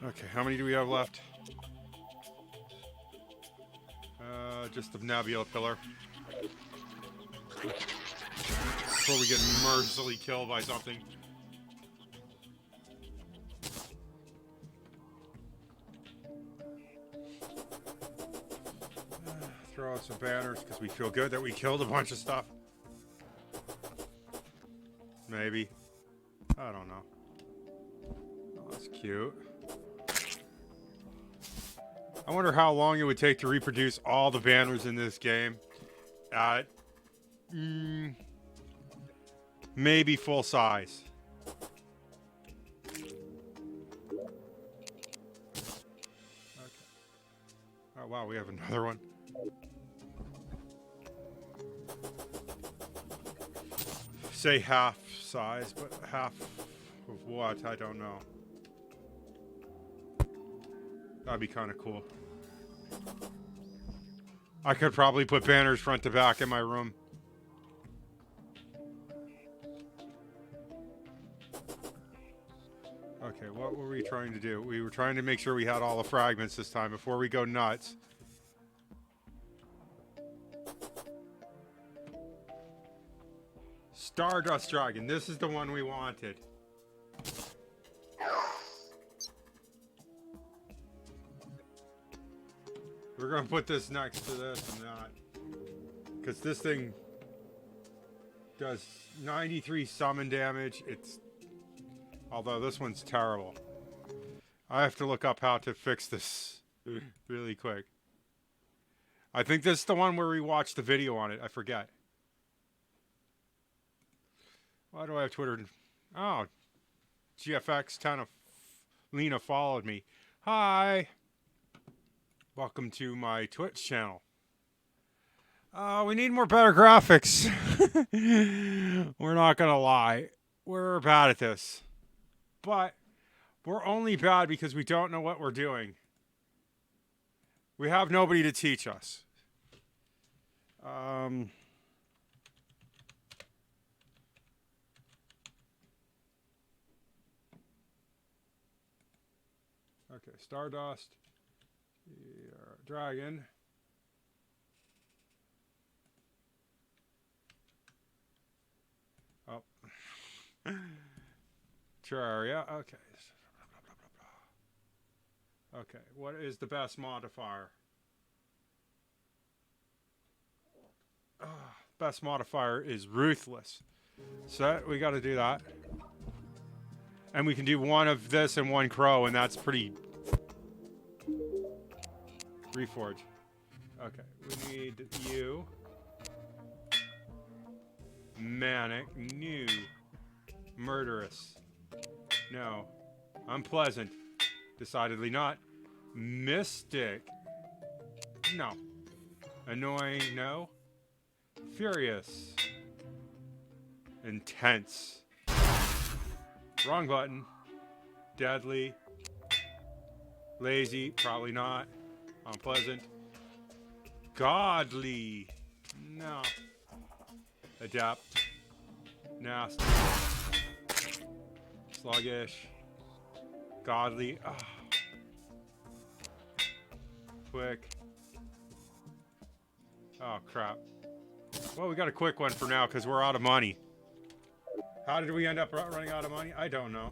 Okay, how many do we have left? Just the Nebula pillar. Before we get mercilessly killed by something. Throw out some banners because we feel good that we killed a bunch of stuff. Maybe. I don't know. Oh, that's cute. I wonder how long it would take to reproduce all the banners in this game at maybe full size. Okay. Oh wow, we have another one. Say half size, but half of what? I don't know. That'd be kind of cool. I could probably put banners front to back in my room. Okay, what were we trying to do? We were trying to make sure we had all the fragments this time before we go nuts. Stardust Dragon. This is the one we wanted. We're going to put this next to this and that. Because this thing does 93 summon damage. It's... Although this one's terrible. I have to look up how to fix this really quick. I think this is the one where we watched the video on it. I forget. Why do I have Twitter? Oh, GFX 10 of Lena followed me. Hi. Welcome to my Twitch channel. We need more better graphics. We're not going to lie. We're bad at this. But we're only bad because we don't know what we're doing. We have nobody to teach us. Okay, Stardust. Dragon. Oh. Terraria. Okay. Okay, what is the best modifier? Best modifier is Ruthless. So we got to do that. And we can do one of this and one crow, and that's pretty... Reforge. Okay, we need you. Manic. New. Murderous. No. Unpleasant. Decidedly not. Mystic. No. Annoying. No. Furious. Intense. Wrong button. Deadly. Lazy. Probably not. Unpleasant. Godly. No. Adapt. Nasty. Sluggish. Godly. Oh. Quick. Oh, crap. Well, we got a quick one for now because we're out of money. How did we end up running out of money? I don't know.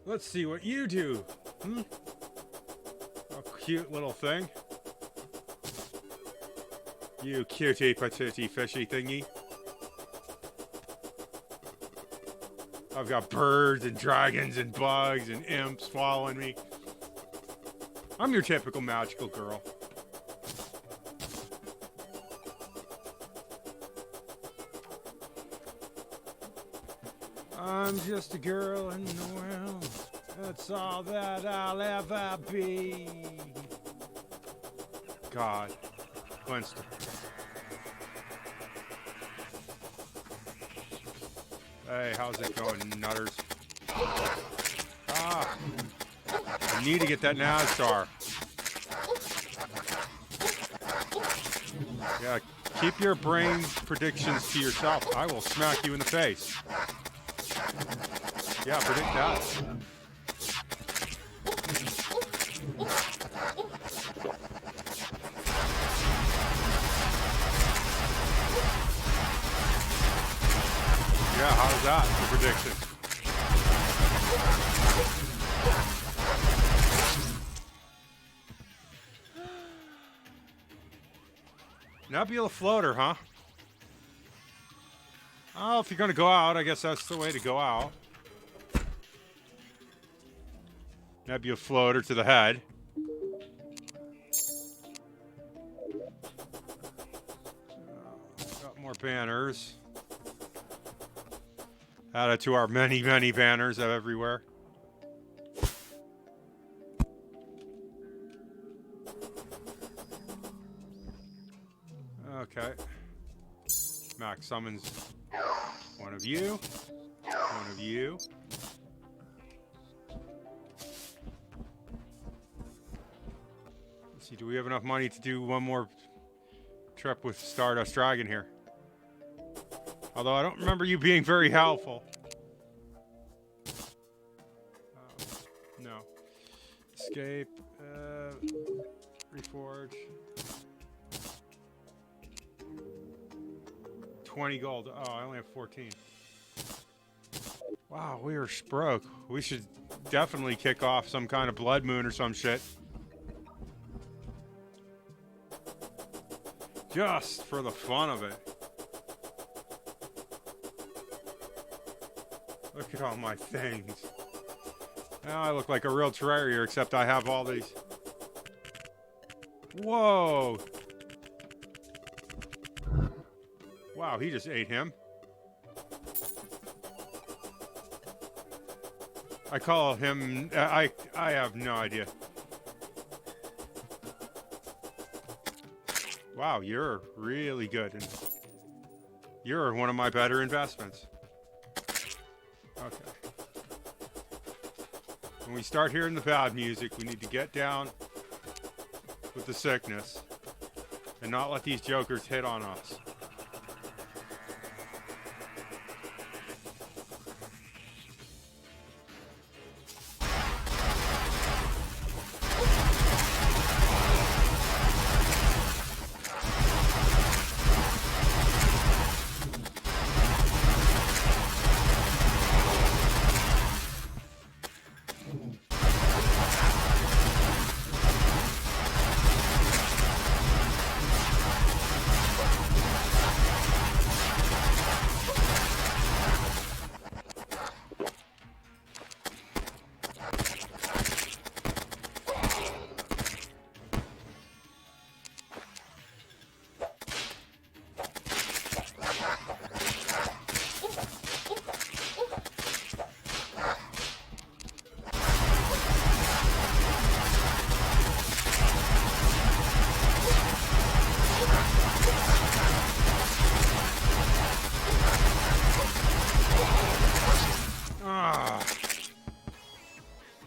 Let's see what you do. A cute little thing. You cutie patootie fishy thingy. I've got birds and dragons and bugs and imps following me. I'm your typical magical girl. I'm just a girl in the world. That's all that I'll ever be. God. Winston. Hey, how's it going, nutters? Ah! I need to get that NASCAR. Yeah, keep your brain predictions to yourself. I will smack you in the face. Yeah, predict that. Yeah, how's that for prediction? Nebula floater, huh? Oh, if you're gonna go out, I guess that's the way to go out. Nebula floater to the head. Got more banners. Added to our many, many banners everywhere. Okay. Max summons one of you. One of you. Let's see, do we have enough money to do one more trip with Stardust Dragon here? Although I don't remember you being very helpful. No. Escape. Reforge. 20 gold. Oh, I only have 14. Wow, we are broke. We should definitely kick off some kind of blood moon or some shit. Just for the fun of it. Look at all my things. Now I look like a real terrarier, except I have all these. Whoa! Wow, he just ate him. I call him... I have no idea. Wow, you're really good. And you're one of my better investments. Okay. When we start hearing the bad music, we need to get down with the sickness and not let these jokers hit on us.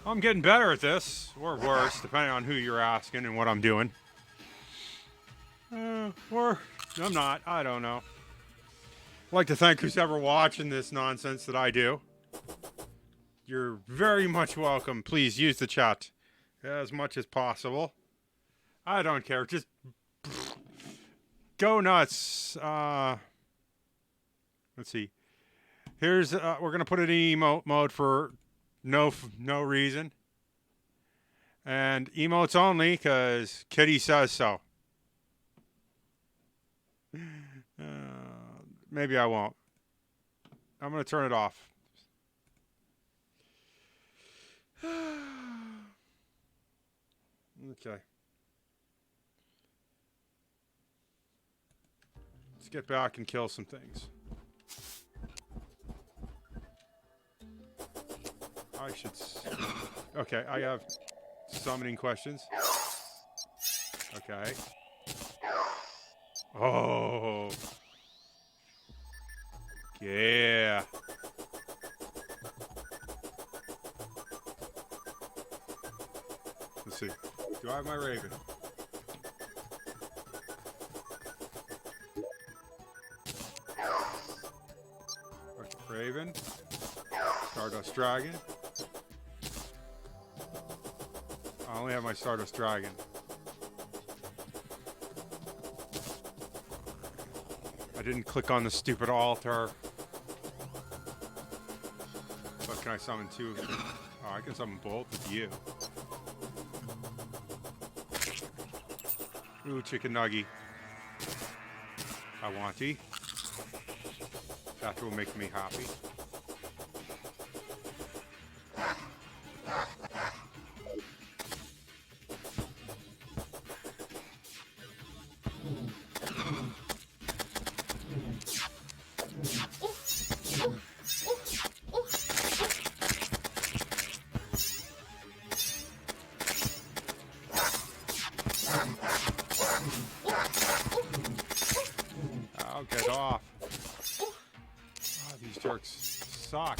I'm getting better at this, or worse, depending on who you're asking and what I'm doing. Or I'm not. I don't know. I'd like to thank who's ever watching this nonsense that I do. You're very much welcome. Please use the chat as much as possible. I don't care. Just go nuts. Let's see. Here's we're gonna put it in emote mode for no reason, and emotes only because Kitty says so. Maybe I won't. I'm gonna turn it off. Okay. Let's get back and kill some things. I should... Okay, I have summoning questions. Okay. Oh. Yeah. Let's see. Do I have my raven? Okay, raven. Stardust dragon. I only have my Stardust dragon. I didn't click on the stupid altar. But can I summon two? Oh, I can summon both of you. Ooh, chicken nuggy. I want tea. That will make me happy. Oh, get off. Oh, these jerks suck.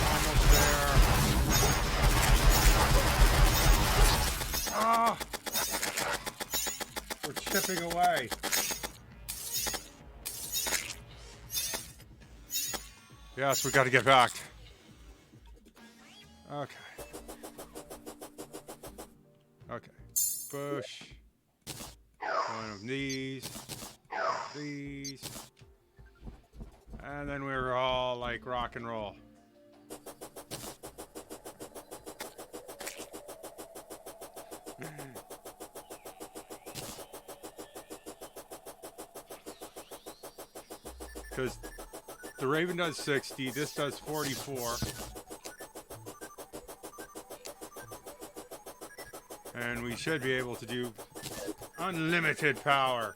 Almost there. Ah! We're chipping away. Yes, we got to get back. Okay. Okay. Push. One of these. These. And then we're all like rock and roll. Because the Raven does 60, this does 44. And we should be able to do unlimited power.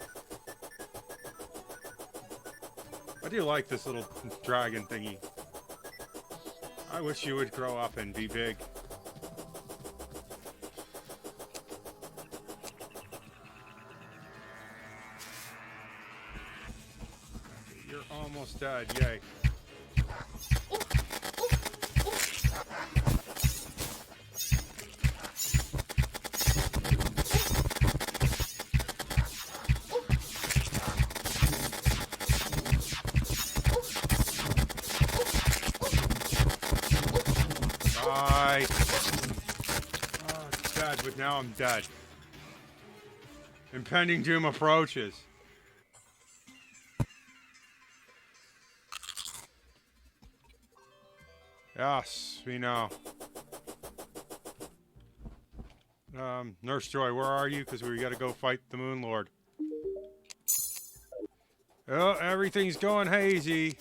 I do like this little dragon thingy. I wish you would grow up and be big. You're almost dead, yay. Bye. Oh, it's dead, but now I'm dead. Impending doom approaches. Yes, we know. Nurse Joy, where are you? Because we gotta go fight the Moon Lord. Oh, everything's going hazy.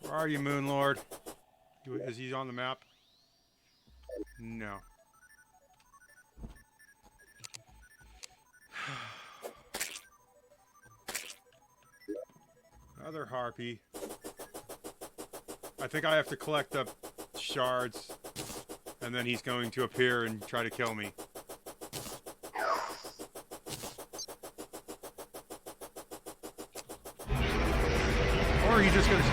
Where are you, Moon Lord? Is he on the map? No. Another harpy. I think I have to collect the shards, and then he's going to appear and try to kill me. Or are you just gonna...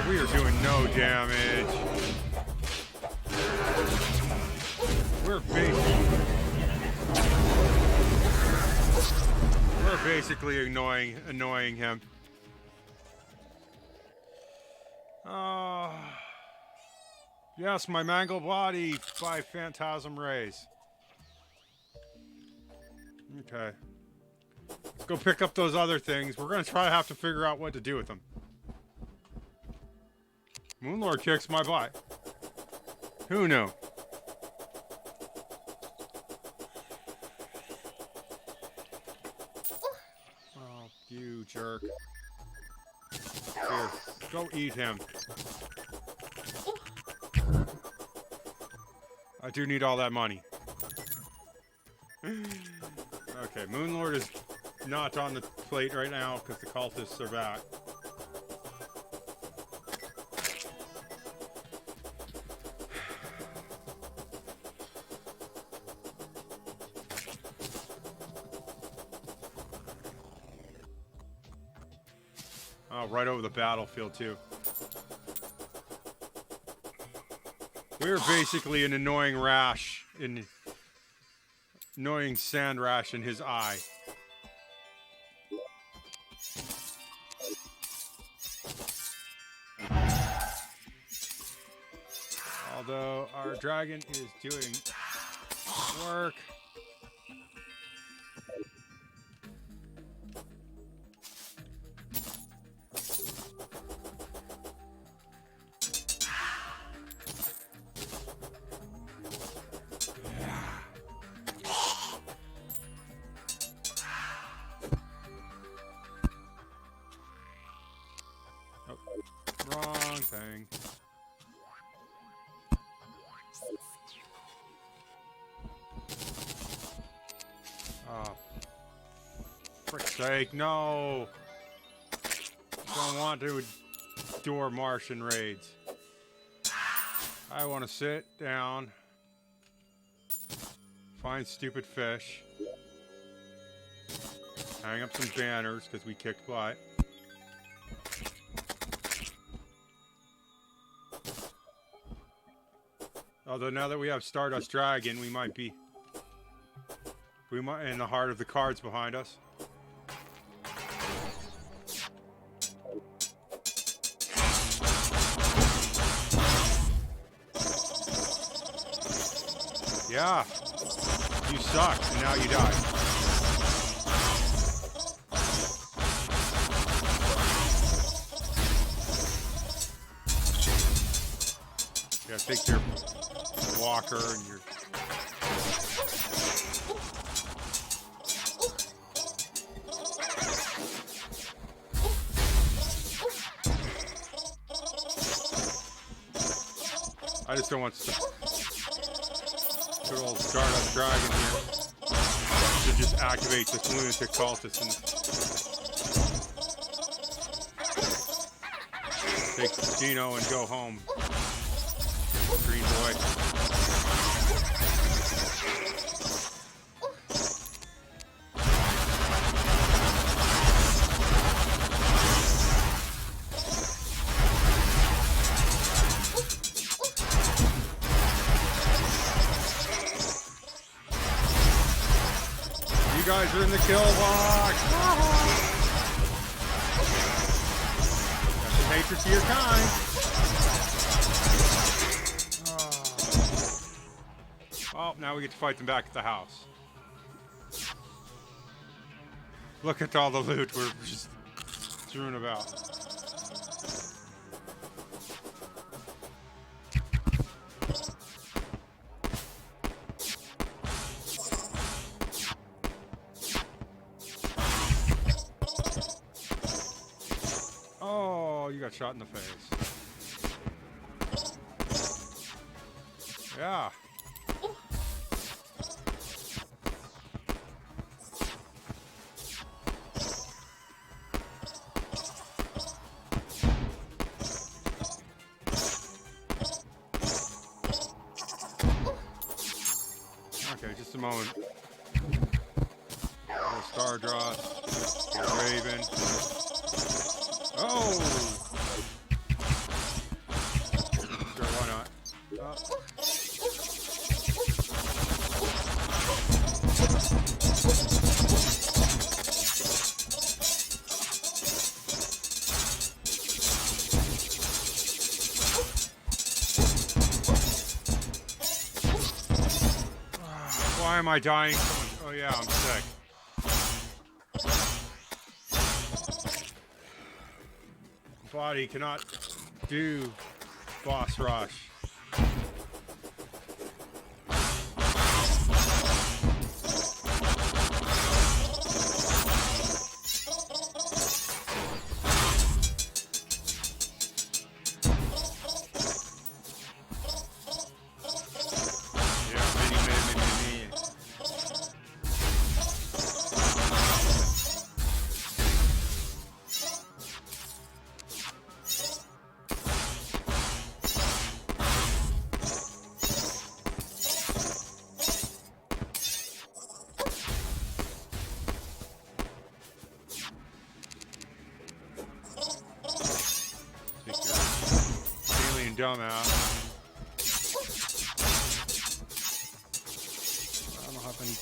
We are doing no damage. We're basically annoying him. Yes, my mangled body by phantasm rays. Okay. Let's go pick up those other things. We're gonna have to figure out what to do with them. Moonlord kicks my butt. Who knew? Oh, you jerk. Here, go eat him. I do need all that money. Okay, Moonlord is not on the plate right now because the cultists are back. Oh, right over the battlefield, too. We're basically an annoying annoying sand rash in his eye. Although our dragon is doing work. Wrong thing. Oh, frick's sake, no! Don't want to endure Martian raids. I want to sit down, find stupid fish, hang up some banners because we kicked butt. Although now that we have Stardust Dragon, we might in the heart of the cards behind us. Yeah, you suck, and now you die. Yeah, take your walker and your... I just don't want good old Stardust Dragon here to just activate this lunatic cultist and take Dino and go home. Green boy. You guys are in the kill box. Got some hatred to your kind. Oh, now we get to fight them back at the house. Look at all the loot we're just strewn about. Oh, you got shot in the face. Yeah. Okay, just a moment. Little star dross. Raven. Oh! Sure, why not? Why am I dying so much? Oh yeah, I'm sick. Body cannot do boss rush. Dumbass. I don't have any.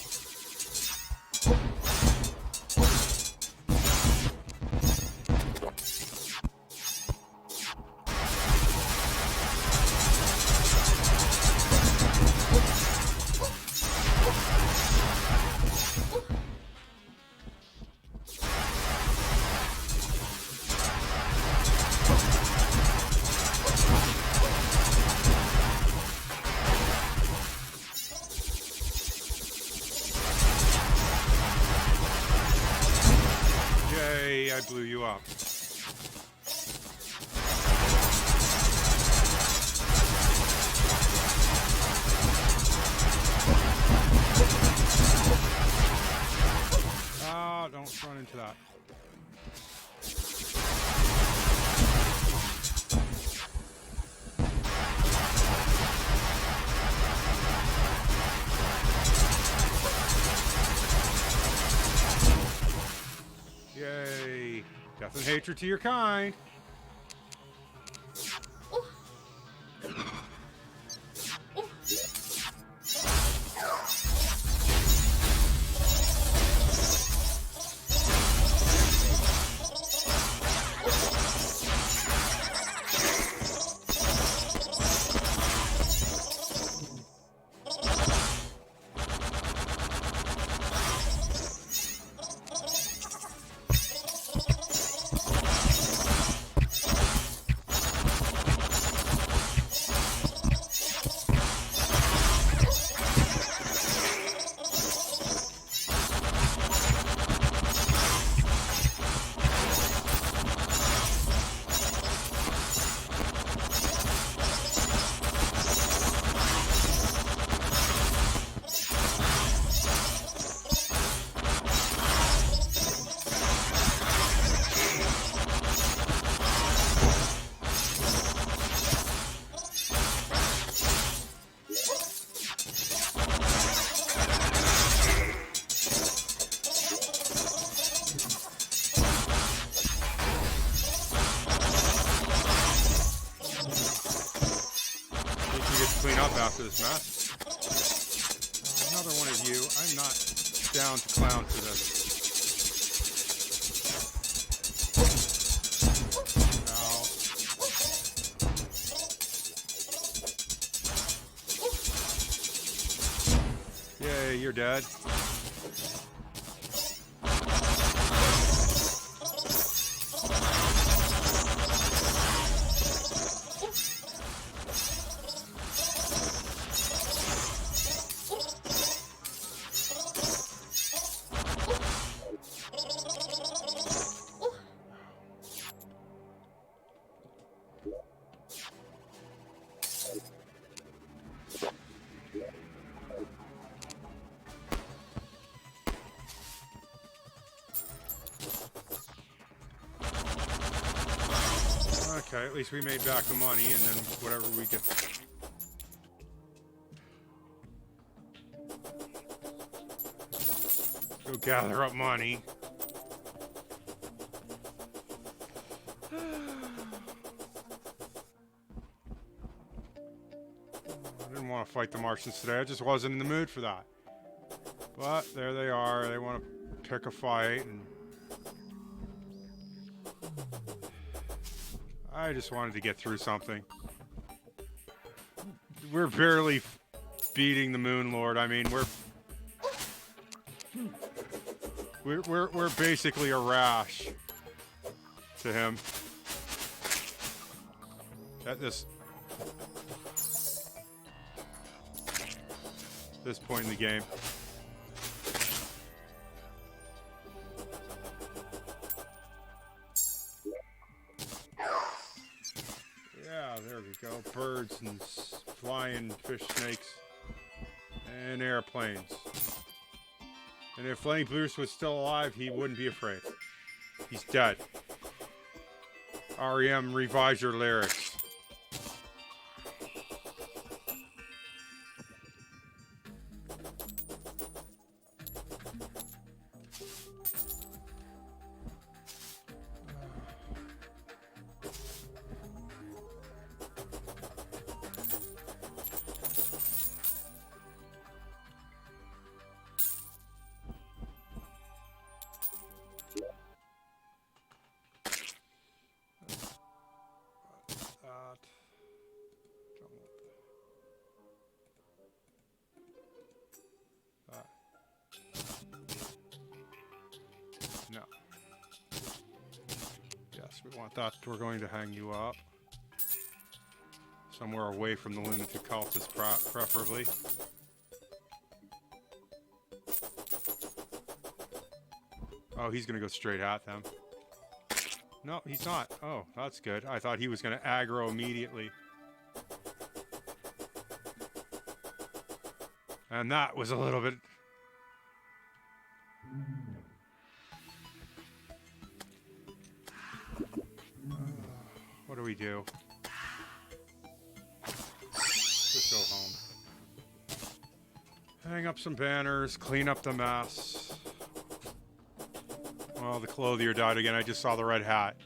I blew you up. Oh, don't run into that. Yay. Death and hatred to your kind. Clean up after this mess. Another one of you. I'm not down to clown for this. Ow. Yay, you're dead. at least we made back the money, and then whatever we get. Go gather up money. I didn't want to fight the Martians today. I just wasn't in the mood for that. But there they are. They want to pick a fight, and I just wanted to get through something. We're barely beating the Moon Lord. I mean, we're basically a rash to him at this point in the game. Yeah, there we go. Birds and flying fish snakes and airplanes. And if Lenny Bruce was still alive, he wouldn't be afraid. He's dead. REM, revise your lyrics. No. Yes, we want that. We're going to hang you up. Somewhere away from the lunatic cultist, preferably. Oh, he's going to go straight at them. No, he's not. Oh, that's good. I thought he was going to aggro immediately. And that was a little bit... what do we do? Just go home. Hang up some banners, clean up the mess. Well, the clothier died again. I just saw the red hat.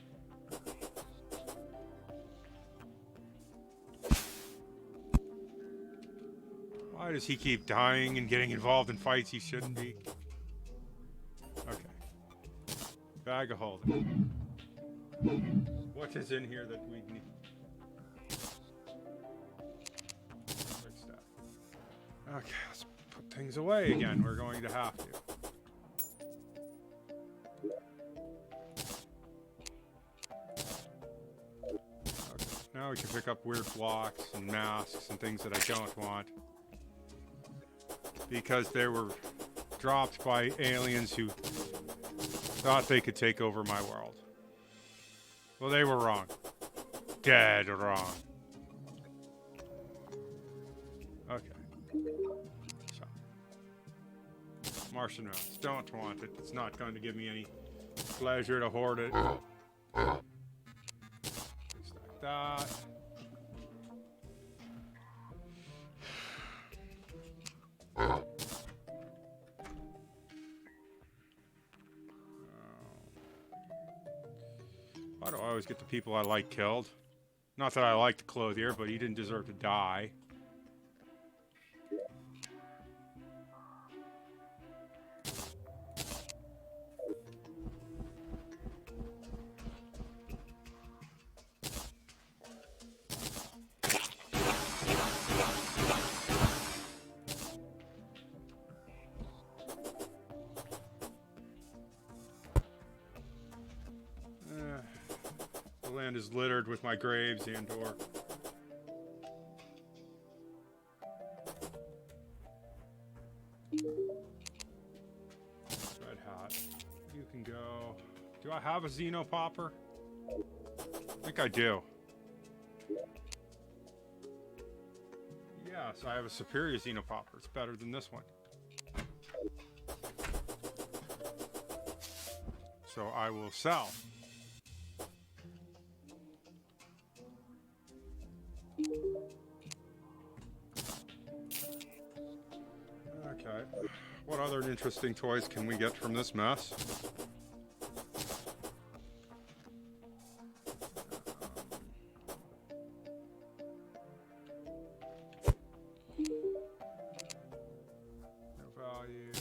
Why does he keep dying and getting involved in fights he shouldn't be? Okay. Bag of holding. What is in here that we need? Fix that. Okay, let's put things away again. We're going to have to. Now we can pick up weird blocks and masks and things that I don't want. Because they were dropped by aliens who thought they could take over my world. Well, they were wrong. Dead wrong. Okay. So. Martian mounts. Don't want it. It's not going to give me any pleasure to hoard it. Just like that. Why do I always get the people I like killed? Not that I like the clothier, but he didn't deserve to die. The land is littered with my graves and or red hat. You can go. Do I have a Xenopopper? I think I do. Yes, I have a superior Xenopopper. It's better than this one. So I will sell. What other interesting toys can we get from this mess? No value.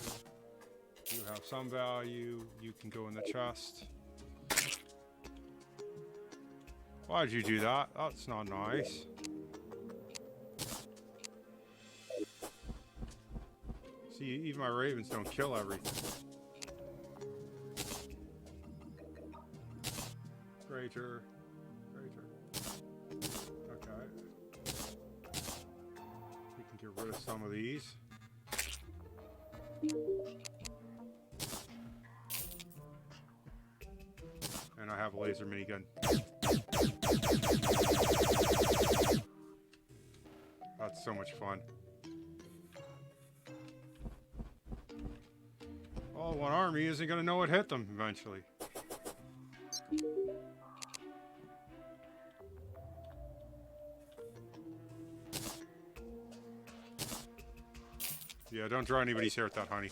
You have some value. You can go in the chest. Why'd you do that? That's not nice. See, even my ravens don't kill everything. Greater. Okay. We can get rid of some of these. And I have a laser minigun. That's so much fun. Well, one army isn't going to know what hit them eventually. Yeah, don't draw anybody's hair with that, honey.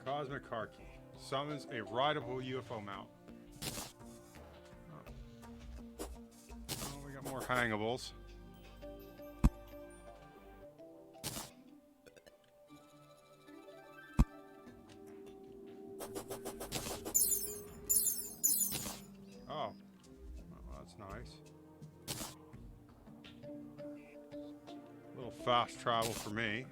Cosmic car key. Summons a rideable UFO mount. Oh, we got more hangables. Oh, well, that's nice. A little fast travel for me.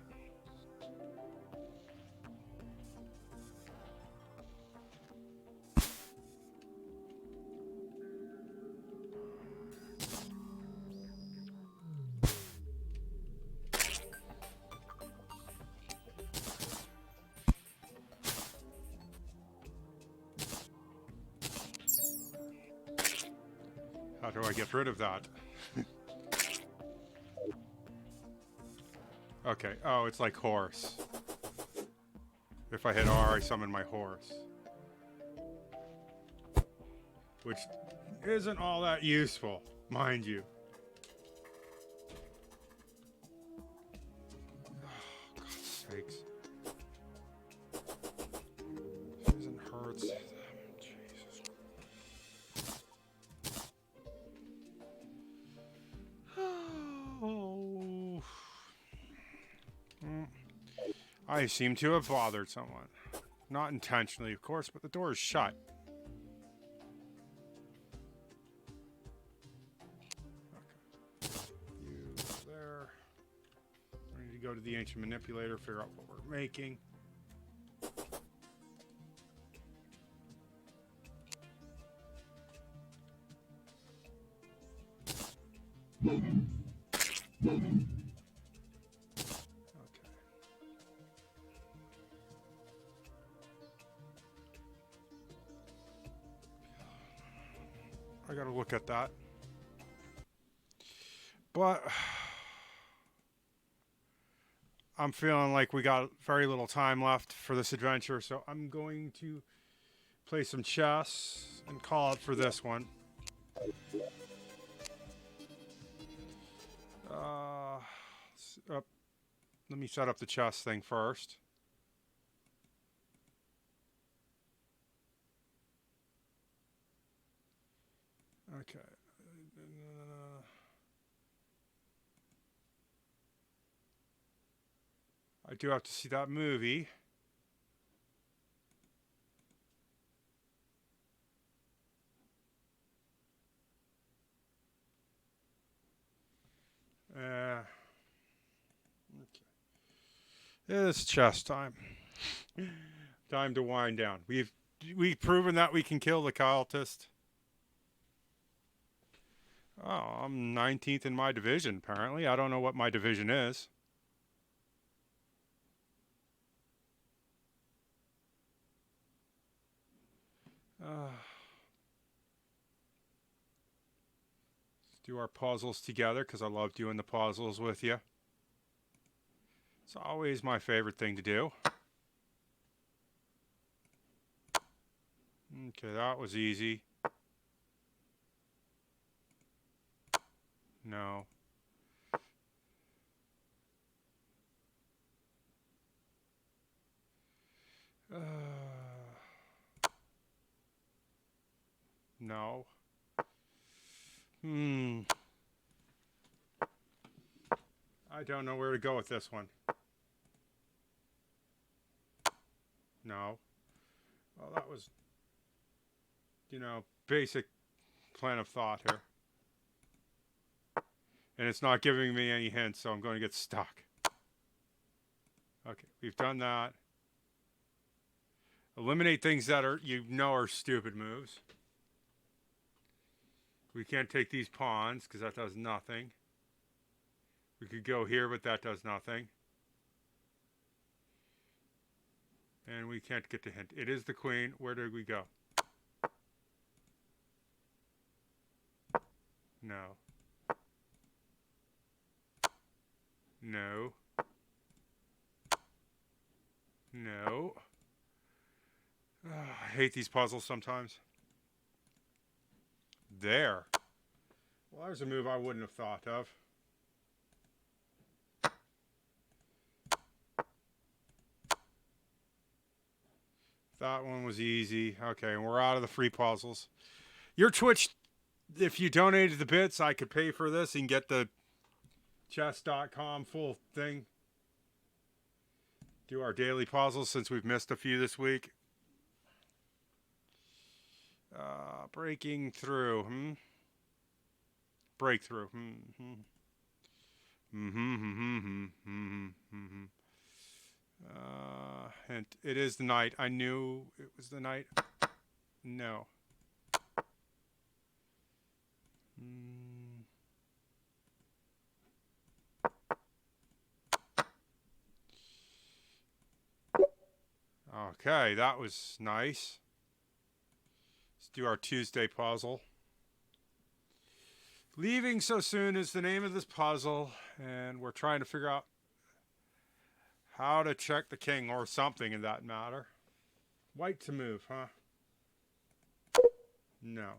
How do I get rid of that? Okay. Oh, it's like horse. If I hit R, I summon my horse. Which isn't all that useful, mind you. Oh, God's sakes. This isn't hurts. Jesus. Oh. I seem to have bothered someone. Not intentionally, of course, but the door is shut. Okay. You there. We need to go to the ancient manipulator, figure out what we're making. I gotta look at that. But I'm feeling like we got very little time left for this adventure, so I'm going to play some chess and call it for this one. Let me set up the chess thing first. Okay. I do have to see that movie. Okay. It's chess time. Time to wind down. We've proven that we can kill the cultist. Oh, I'm 19th in my division, apparently. I don't know what my division is. Let's do our puzzles together, because I love doing the puzzles with you. It's always my favorite thing to do. Okay, that was easy. No. No. I don't know where to go with this one. No. Well, that was, basic plan of thought here. And it's not giving me any hints, so I'm going to get stuck. Okay, we've done that. Eliminate things that are stupid moves. We can't take these pawns because that does nothing. We could go here, but that does nothing. And we can't get the hint. It is the queen. Where do we go? No. No. No. I hate these puzzles sometimes. There. Well, there's a move I wouldn't have thought of. That one was easy. Okay, and we're out of the free puzzles. Your Twitch, if you donated the bits, I could pay for this and get the chess.com full thing. Do our daily puzzles since we've missed a few this week. Breaking through. Breakthrough. Hint. It is the night. I knew it was the night. No. Okay, that was nice. Let's do our Tuesday puzzle. Leaving so soon is the name of this puzzle, and we're trying to figure out how to check the king or something in that matter. White to move, huh? No.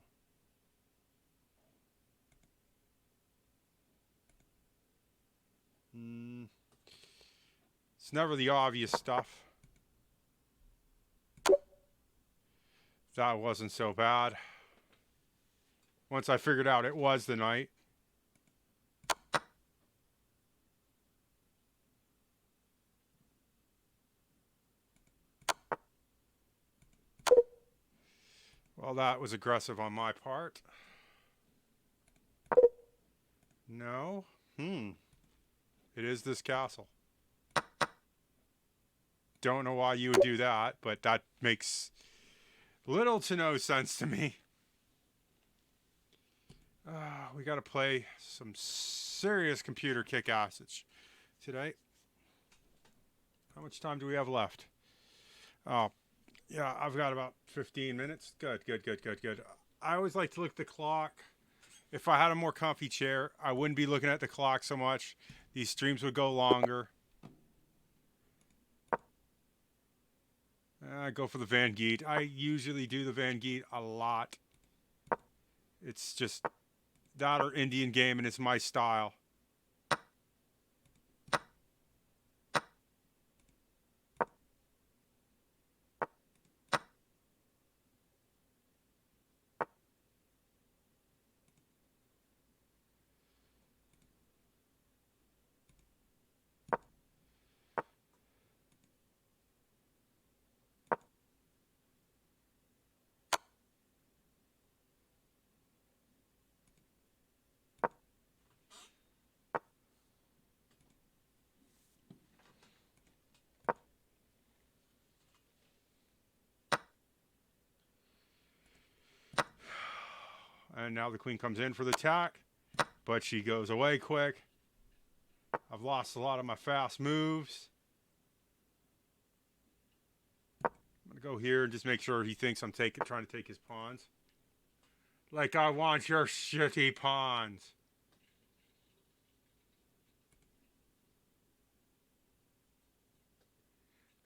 It's never the obvious stuff. That wasn't so bad. Once I figured out it was the knight. Well, that was aggressive on my part. No. It is this castle. Don't know why you would do that, but that makes little to no sense to me. We got to play some serious computer kick-assage today. How much time do we have left? Oh, yeah, I've got about 15 minutes. Good. I always like to look at the clock. If I had a more comfy chair, I wouldn't be looking at the clock so much. These streams would go longer. I go for the Van Geet. I usually do the Van Geet a lot. It's just that or Indian game, and it's my style. And now the queen comes in for the attack, but she goes away quick. I've lost a lot of my fast moves. I'm going to go here and just make sure he thinks I'm trying to take his pawns. Like I want your shitty pawns.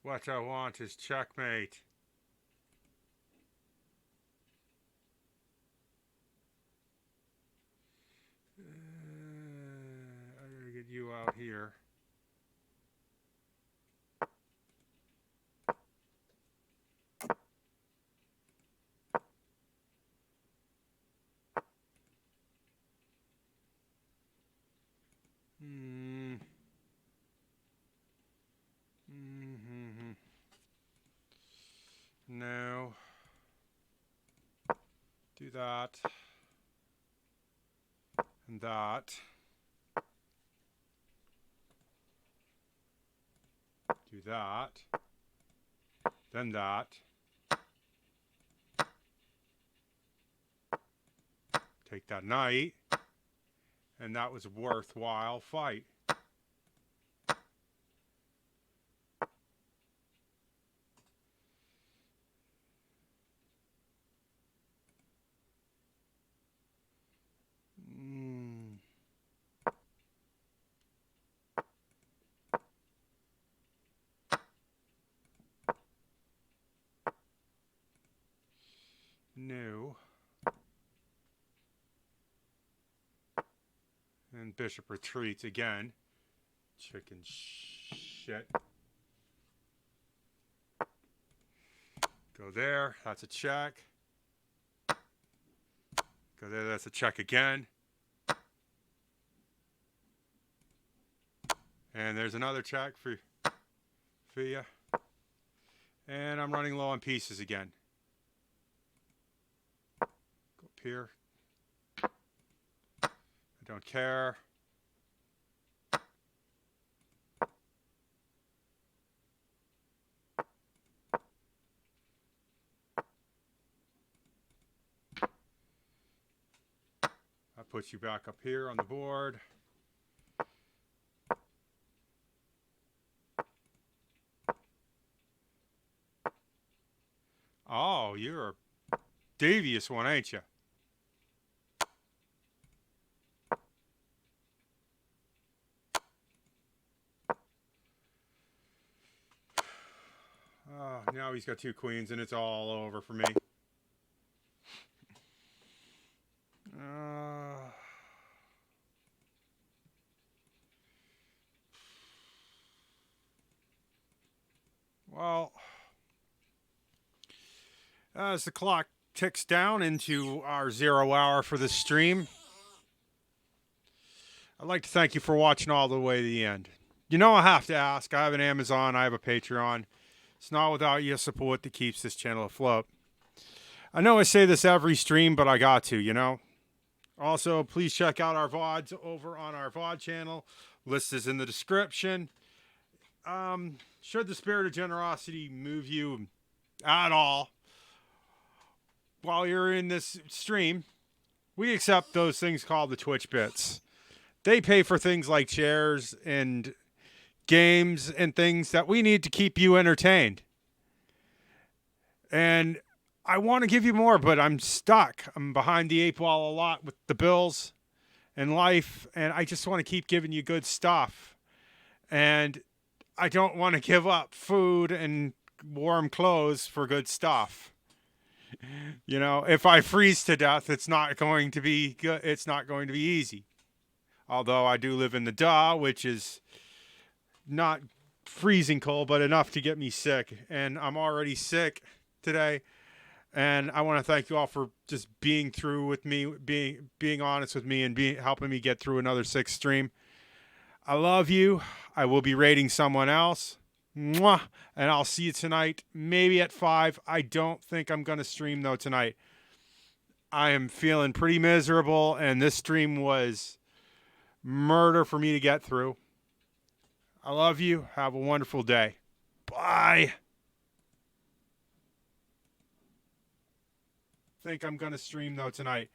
What I want is checkmate. I gotta get you out here. that. And that. Do that. Then that. Take that knight. And that was a worthwhile fight. No. And bishop retreats again. Chicken shit. Go there. That's a check. Go there. That's a check again. And there's another check for you. And I'm running low on pieces again. Go up here. I don't care. That puts you back up here on the board. Oh, you're a devious one, ain't you? Now he's got two queens and it's all over for me. Well, as the clock ticks down into our 0 hour for this stream, I'd like to thank you for watching all the way to the end. You know, I have to ask. I have an Amazon. I have a Patreon. It's not without your support that keeps this channel afloat. I know I say this every stream, but I got to, you know. Also, please check out our VODs over on our VOD channel. List is in the description. Should the spirit of generosity move you at all while you're in this stream, we accept those things called the Twitch bits. They pay for things like chairs and games and things that we need to keep you entertained. And I want to give you more, but I'm stuck. I'm behind the 8 ball a lot with the bills and life, and I just want to keep giving you good stuff. And I don't want to give up food and warm clothes for good stuff. You know, if I freeze to death, it's not going to be good. It's not going to be easy. Although I do live in the duh, which is not freezing cold, but enough to get me sick. And I'm already sick today. And I want to thank you all for just being through with me, being honest with me, and helping me get through another 6th stream. I love you. I will be rating someone else. Mwah. And I'll see you tonight, maybe at 5. I don't think I'm going to stream, though, tonight. I am feeling pretty miserable, and this stream was murder for me to get through. I love you. Have a wonderful day. Bye. Think I'm going to stream, though, tonight.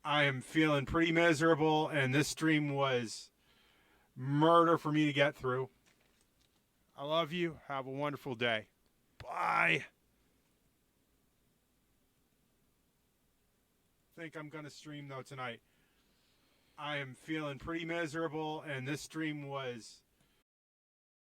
I am feeling pretty miserable, and this stream was murder for me to get through. I love you. Have a wonderful day. Bye. Think I'm going to stream, though, tonight. I am feeling pretty miserable, and this stream was